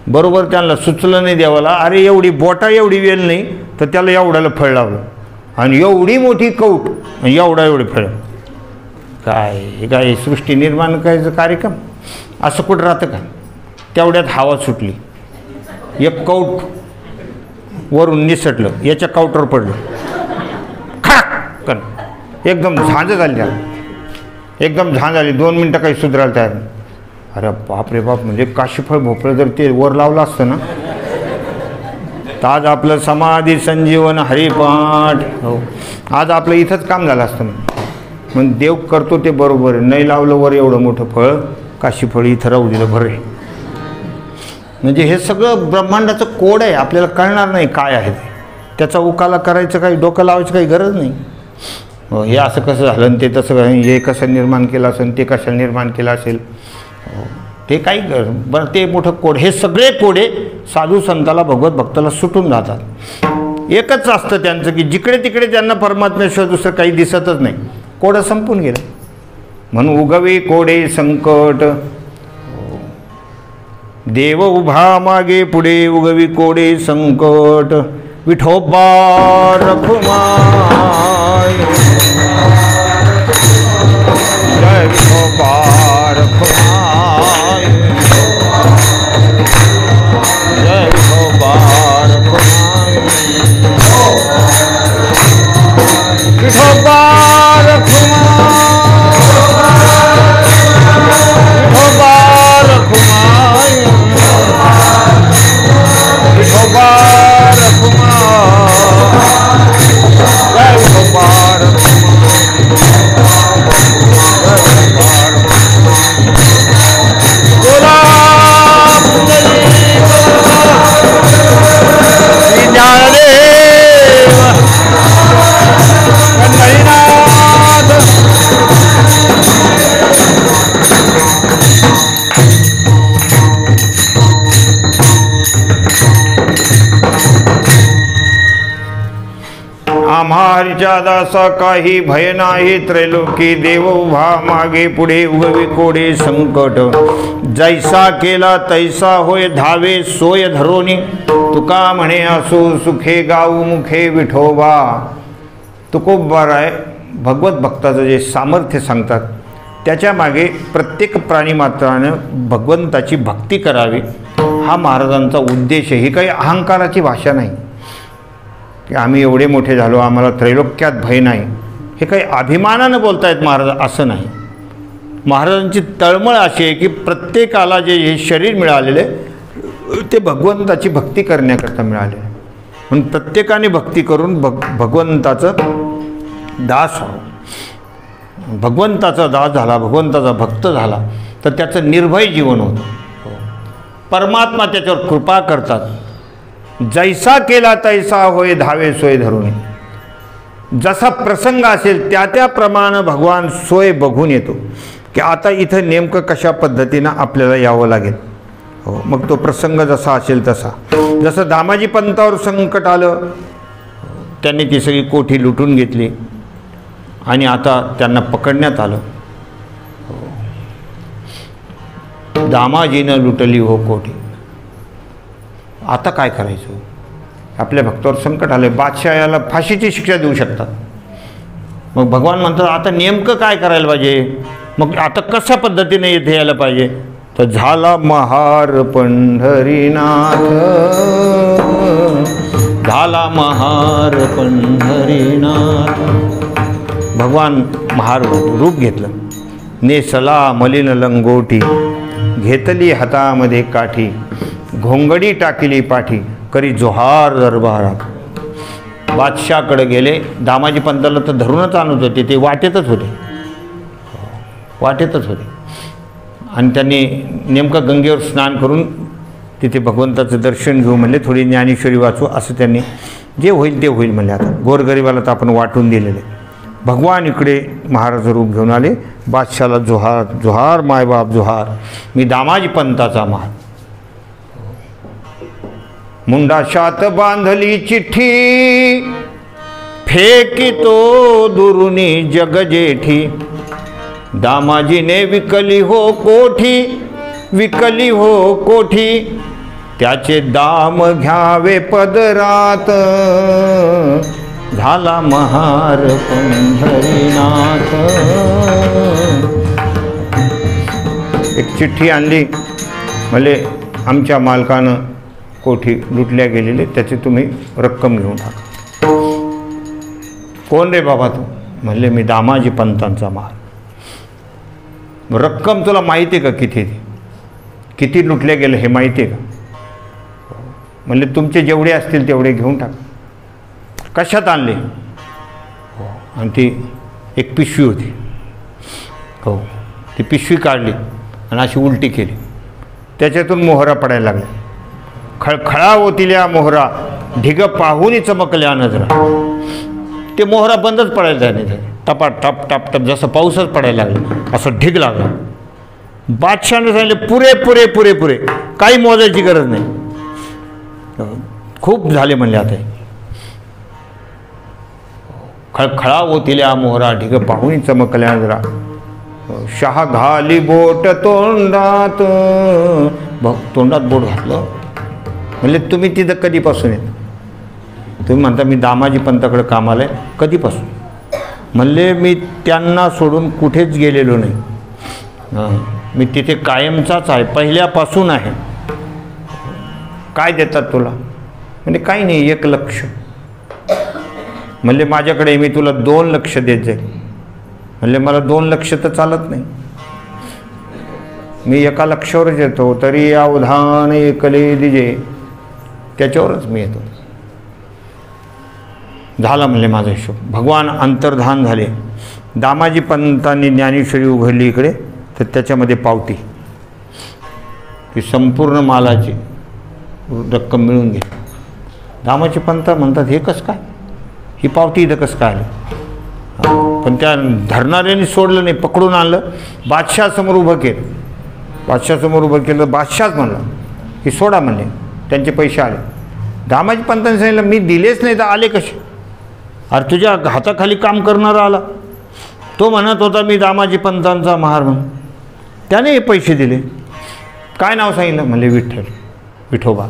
बरोबर त्यांना सुचलं नाही देवाला, अरे एवढी बोटा एवढी वेल नाही तर त्याला एवढ्याला फळ लावलं, आणि एवढी मोठी कौट एवढे फळ. काय सृष्टी निर्माण करायचं कार्यक्रम असं कुठं राहतं का? तेवढ्यात हवा सुटली, एक कौट वरून निसटलं, याच्या काउटवर पडलं, खाक कन एकदम झांज झाली त्याला, एकदम झांज झाली. 2 मिनटं काही सुधारायला तयार नाही. अरे बाप रे बाप, म्हणजे काशीफळ भोपळं जर ते वर लावलं असतं ना तर आज आपलं समाधी संजीवन हरिपाठ हो आज आपलं इथंच काम झालं असतं ना. मग देव करतो ते बरोबर आहे, नाही लावलं वर एवढं मोठं फळ, काशीफळ इथं राहू दिलं बरं आहे. म्हणजे हे सगळं ब्रह्मांडाचं कोड आहे, आपल्याला कळणार नाही काय आहे ते. त्याचा उकाला करायचं काही, डोकं लावायचं काही गरज नाही. हे असं कसं झालं आणि ते तसं, हे कसं निर्माण केलं असेल, ते कशाला निर्माण केलं असेल, ते काही बरं ते मोठं कोड. हे सगळे कोडे साधू संताला भगवत भक्ताला सुटून जातात. एकच असतं त्यांचं की जिकडे तिकडे त्यांना परमात्म्याशिवाय दुसरं काही दिसतच नाही, कोडं संपून गेलं. म्हणून उगवे कोडे संकट, देव उभा मागे पुढे उगवी कोडे संकट, विठोबा रखुमाई जय विठोबा रखुमाई जय विठोबा रखुमाई विठोबा रखुमाई विठोबा रखुमाई विठोबा आम्हाच्या दासा काही भय नाही, त्रैलोकी देव उभा मागे पुढे उगवी कोडे संकट, जैसा केला तैसा होय धावे सोय धरोनी, तुका म्हणे असो सुखे गाऊ मुखे विठोबा. तुकोबाराय भगवत भक्ताचं जे सामर्थ्य सांगतात त्याच्या मागे प्रत्येक प्राणीमात्रानं भगवंताची भक्ती करावी हा महाराजांचा उद्देश आहे. ही काही अहंकाराची भाषा नाही की आम्ही एवढे मोठे झालो, आम्हाला त्रैलोक्यात भय नाही, हे काही अभिमानानं बोलतायत महाराज असं नाही. महाराजांची तळमळ अशी आहे की प्रत्येकाला जे हे शरीर मिळालेले ते भगवंताची भक्ती करण्याकरता मिळाले, म्हणून प्रत्येकाने भक्ती करून भगवंताचं दास व्हावं. भगवंताचा दास झाला, भगवंताचा भक्त झाला तर त्याचं निर्भय जीवन होतं. परमात्मा त्याच्यावर कृपा करतात. जैसा केला तैसा होय धावे सोय धरून, जसा प्रसंग असेल त्याप्रमाणे भगवान सोय बघून येतो की आता इथं नेमकं कशा पद्धतीनं आपल्याला यावं लागेल. हो, मग तो प्रसंग जसा असेल तसा. जसं दामाजी पंतावर संकट आलं, त्यांनी ती सगळी कोठी लुटून घेतली आणि आता त्यांना पकडण्यात आलं. दामाजीनं लुटली हो कोठी, आता काय करायचं? आपल्या भक्तावर संकट आलं, बादशाह याला फाशीची शिक्षा देऊ शकतात. मग भगवान म्हणतात आता नेमकं काय करायला पाहिजे, मग आता कशा पद्धतीने इथे यायला पाहिजे? तर झाला महार पंढरीनाथ, झाला महार पंढरीनाथ. भगवान महार रूप घेतलं. नेसला मलिन लंगोटी, घेतली हातामध्ये काठी, घोंगडी टाकली पाठी, करी जोहार दरबारात. बादशाहकडे गेले. दामाजी पंताला तर धरूनच आणत होते, ते वाटेतच होते आणि त्यांनी नेमकं गंगेवर स्नान करून तिथे भगवंताचं दर्शन घेऊ म्हणले, थोडी ज्ञानेश्वरी वाचू, असं त्यांनी जे होईल ते होईल म्हणले. आता गोरगरिबाला तर आपण वाटून दिलेले. भगवान इकडे महाराज रूप घेऊन आले. बादशाला जोहार, जोहार मायबाप जोहार, मी दामाजी पंताचा महार. मुंडाशात बांधली चिठ्ठी, फेकितो दुरुनी जग जेठी, दामाजीने विकली हो कोठी, विकली हो कोठी, त्याचे दाम घ्यावे पदरात, झाला महार पंढरीनाथ. एक चिठ्ठी आणली, म्हणजे आमच्या मालकानं कोठी लुटल्या गेलेली, त्याची तुम्ही रक्कम घेऊन टाका. कोण रे बाबा तू? म्हणले मी दामाजी पंतांचा महार. रक्कम तुला माहिती आहे का किती? किती लुटले गेले हे माहिती आहे का? म्हणले तुमचे जेवढे असतील तेवढे घेऊन टाका. कशात आणले? आणि ती एक पिशवी होती. हो, ती पिशवी काढली आणि अशी उलटी केली, त्याच्यातून मोहरा पडायला लागल्या. खळखळा होतिल्या मोहरा, ढिग पाहूनही चमकल्या नजरा. ते मोहरा बंदच पडायला झाले, टपा टप टप टप जसं पाऊसच पडायला लागला असं ढिग लागला. बादशाहने सांगितले पुरे पुरे पुरे पुरे, काही मोजायची गरज नाही, खूप झाले म्हणले. आता खळखळा होतिल्या मोहरा, ढिग पाहूनही चमकल्या नजरा. शहा घाली बोट तोंडात, तोंडात बोट घातलं. म्हणले तुम्ही तिथं कधीपासून येत? तुम्ही म्हणता मी दामाजी पंताकडे कामाला आहे. कधीपासून? म्हणले मी त्यांना सोडून कुठेच गेलेलो नाही, मी तिथे कायमचाच आहे, पहिल्यापासून आहे. काय देतात तुला? म्हणजे काही नाही, 1 लक्ष. म्हणले माझ्याकडे मी तुला 2 लक्ष देत जाईल. म्हणले मला 2 लक्ष तर चालत नाही, मी 1 लक्षावरच येतो. तरी अवधान एकले दिजे, त्याच्यावरच मी येतो. झाला म्हणले माझा हिशोब. भगवान अंतर्धान झाले. दामाजी पंतांनी ज्ञानेश्वरी उघडली इकडे, तर त्याच्यामध्ये पावती, ती संपूर्ण मालाची रक्कम मिळून गेली. दामाजी पंत म्हणतात हे कसं काय, ही पावती इथं कसं काय आली? पण त्या धरणाऱ्यांनी सोडलं नाही, पकडून आणलं, बादशाहसमोर उभं केलं. बादशाहसमोर उभं केलं, बादशाहच म्हणला ही सोडा म्हणले. त्यांचे पैसे आले. दामाजी पंतांनी सांगितलं मी दिलेच नाही तर आले कसे? अरे तुझ्या हाताखाली काम करणारा आला, तो म्हणत होता मी दामाजी पंतांचा महार म्हणून, त्याने हे पैसे दिले. काय नाव सांगितलं? म्हणले विठ्ठल, विठोबा.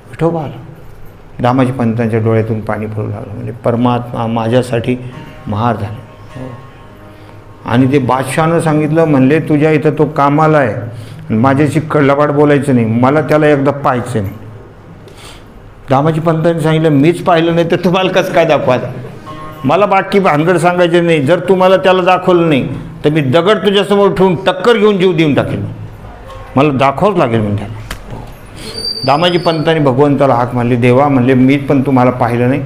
विठोबा आला. दामाजी पंतांच्या डोळ्यातून पाणी फिरू लागलं. म्हणजे परमात्मा माझ्यासाठी महार झाले. आणि ते बादशाहनं सांगितलं, म्हणले तुझ्या इथं तो कामाला आहे, माझ्याशी लबाड बोलायचं नाही, मला त्याला एकदा पाहायचं नाही. दामाजी पंतांनी सांगितलं मीच पाहिलं नाही तर तुम्हाला कसं काय दाखवायचं? मला बाकी भानगड सांगायचे नाही. जर तुम्हाला त्याला दाखवलं नाही तर मी दगड तुझ्यासमोर ठेवून टक्कर घेऊन जीव देऊन टाकेल. मला दाखवावंच लागेल म्हणजे. दामाजी पंतांनी भगवंताला हाक मारली. देवा म्हणले मीच पण तुम्हाला पाहिलं नाही,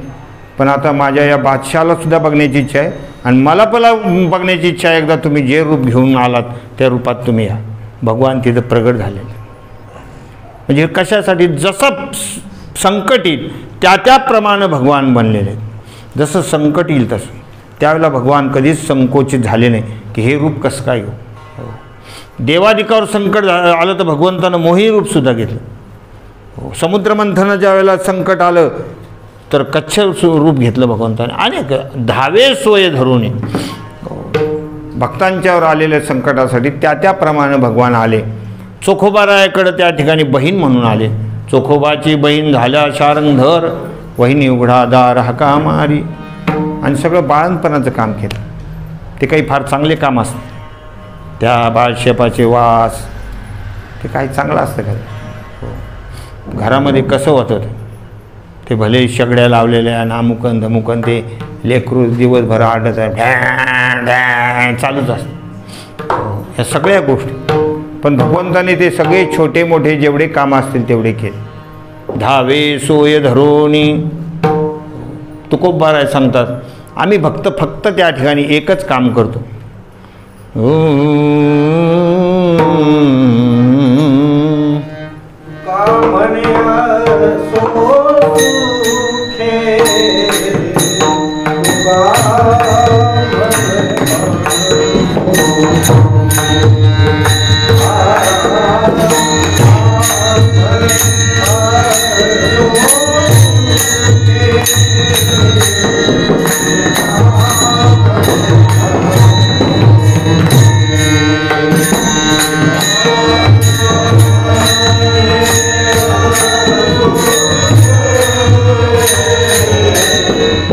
पण आता माझ्या या बादशाहाला सुद्धा बघण्याची इच्छा आहे आणि मला पण बघण्याची इच्छा आहे. एकदा तुम्ही जे रूप घेऊन आलात त्या रूपात तुम्ही या. भगवान तिथं प्रगट झाले. म्हणजे कशासाठी? जसं संकट येईल त्याप्रमाणे भगवान बनलेले आहेत. जसं संकट येईल तसं त्यावेळेला भगवान कधीच संकोचित झाले नाही की हे रूप कसं काय घेऊ. देवादिकावर संकट आलं तर भगवंतानं मोही रूपसुद्धा घेतलं. समुद्रमंथनं ज्या वेळेला संकट आलं तर कच्छ रूप घेतलं भगवंताने. अनेक 10 सोय धरून भक्तांच्यावर आलेल्या संकटासाठी त्याप्रमाणे भगवान आले. चोखोबारायाकडे त्या ठिकाणी बहीण म्हणून आले. चोखोबाची बहीण झाल्या शारंगधर, वहिनी उघडा दार हाका मारी. आणि सगळं बाळणपणाचं काम केलं. ते काही फार चांगले काम असतं. त्या बाळशेपाचे वास ते काही चांगलं असतं का? घरामध्ये कसं होतं ते भले शेगड्या लावलेल्या नामुकन धमुकन ते लेकरू दिवसभर आडत आहे चालूच असतं या सगळ्या गोष्टी. पण भगवंताने ते सगळे छोटे मोठे जेवढे काम असतील तेवढे केले. 10 सोय धरोणी. तुकोबाराय सांगतात आम्ही फक्त त्या ठिकाणी एकच काम करतो.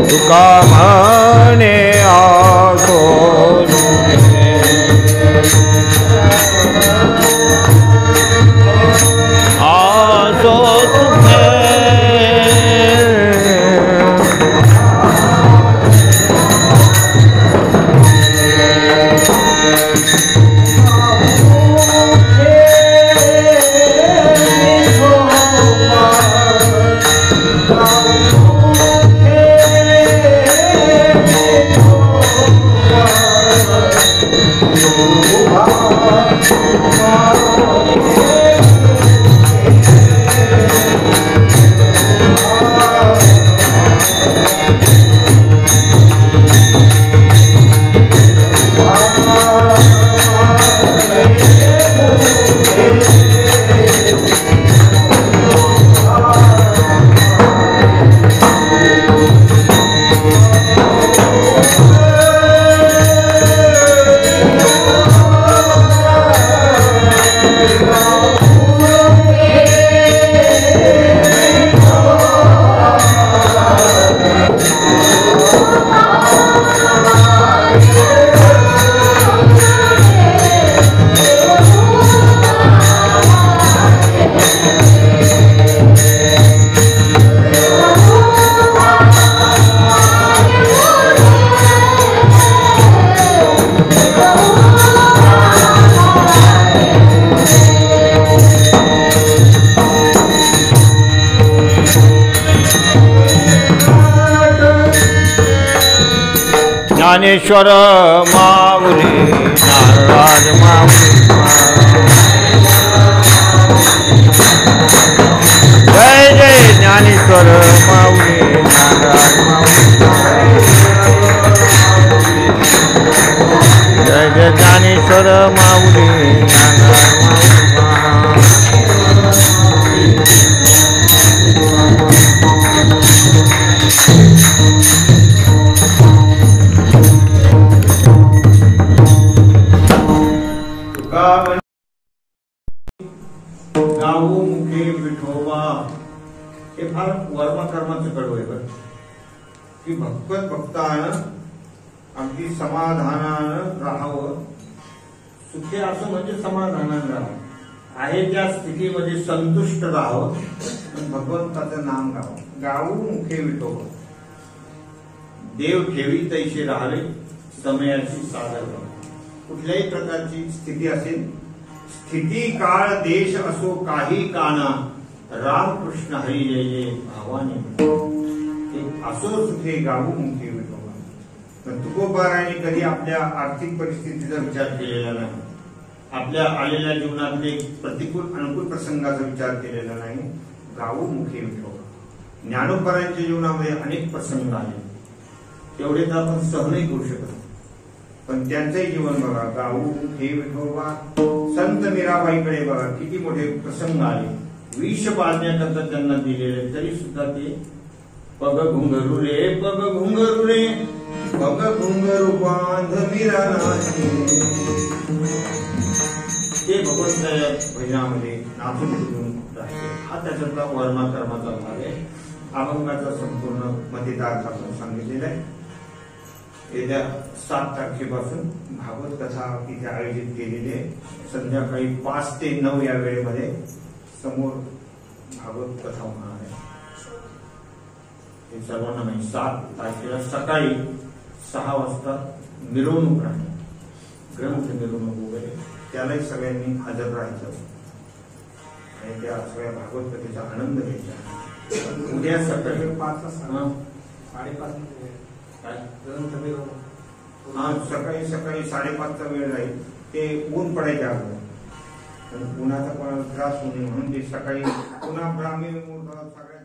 तुका म्हणे आसो आसो सुखे ज्ञानेश्वर माऊली नाराज माऊली जय जय ज्ञानेश्वर माऊली नाराज माऊली जय जय ज्ञानेश्वर माऊली नाराज गाऊ मुखे विठोबा हे फार वर्मकर्माचं कडवं आहे बरं की भक्कत भक्तानं अगदी समाधानानं राहावं. सुखी असं म्हणजे समाधानानं राहावं, आहे त्या स्थितीमध्ये संतुष्ट राहावं आणि भगवंताचं नाम गावं. गाऊ मुखे विठोबा देव ठेवी तैसे राहावे समयाची सादर व्हावी. कुठल्याही प्रकारची स्थिती असेल, स्थिती काळ देश असो काही काना रामकृष्ण हरी जय जय भावानी असो सुखे गाऊ मुखे विठोबा. पण तुकोबारायांनी कधी आपल्या आर्थिक परिस्थितीचा विचार केलेला नाही, आपल्या आलेल्या जीवनातले प्रतिकूल अनुकूल प्रसंगाचा विचार केलेला नाही. गाऊ मुखे विठोबा. ज्ञानोबारायांच्या जीवनामध्ये अनेक प्रसंग आले, तेवढे तर आपण सहनही करू शकत, पण त्यांचंही जीवन बघा. गाऊ मुखे विठोबा. संत मीराबाईकडे बघा किती मोठे प्रसंग आले, विष पाजण्याकरता त्यांना दिलेले, तरी सुद्धा ते पग घुंगरू रे पग घुंगरू रे पग घुंगरू बांध मीरा नाची, ते भगवंताच्या भजनामध्ये नाचून फिरून राहते. हा त्याच्यातला वर्मा कर्माचा भाग आहे. अभंगाचा संपूर्ण मतितार्थ आपण सांगितलेला आहे. येत्या 7 तारखेपासून भागवत कथा इथे आयोजित केलेली आहे. संध्याकाळी 5 ते 9 या वेळेमध्ये समोर भागवत कथा होणार आहे. हे सर्वांना माहिती. 7 तारखेला सकाळी 6 वाजता मिरवणूक राहणार, ग्रंथ मिरवणूक वगैरे, त्यालाही सगळ्यांनी हजर राहायचं आणि त्या सगळ्या भागवत कथेचा आनंद घ्यायचा. उद्या सकाळी 5 वाजता 5:30 सकाळी 5:30चा वेळ राहील. ते ऊन पडायच्या अगोदर, उन्हाचा कोणाला त्रास होऊ नये म्हणून ते सकाळी पुन्हा ब्राह्मी मुहूर्तावर सगळ्या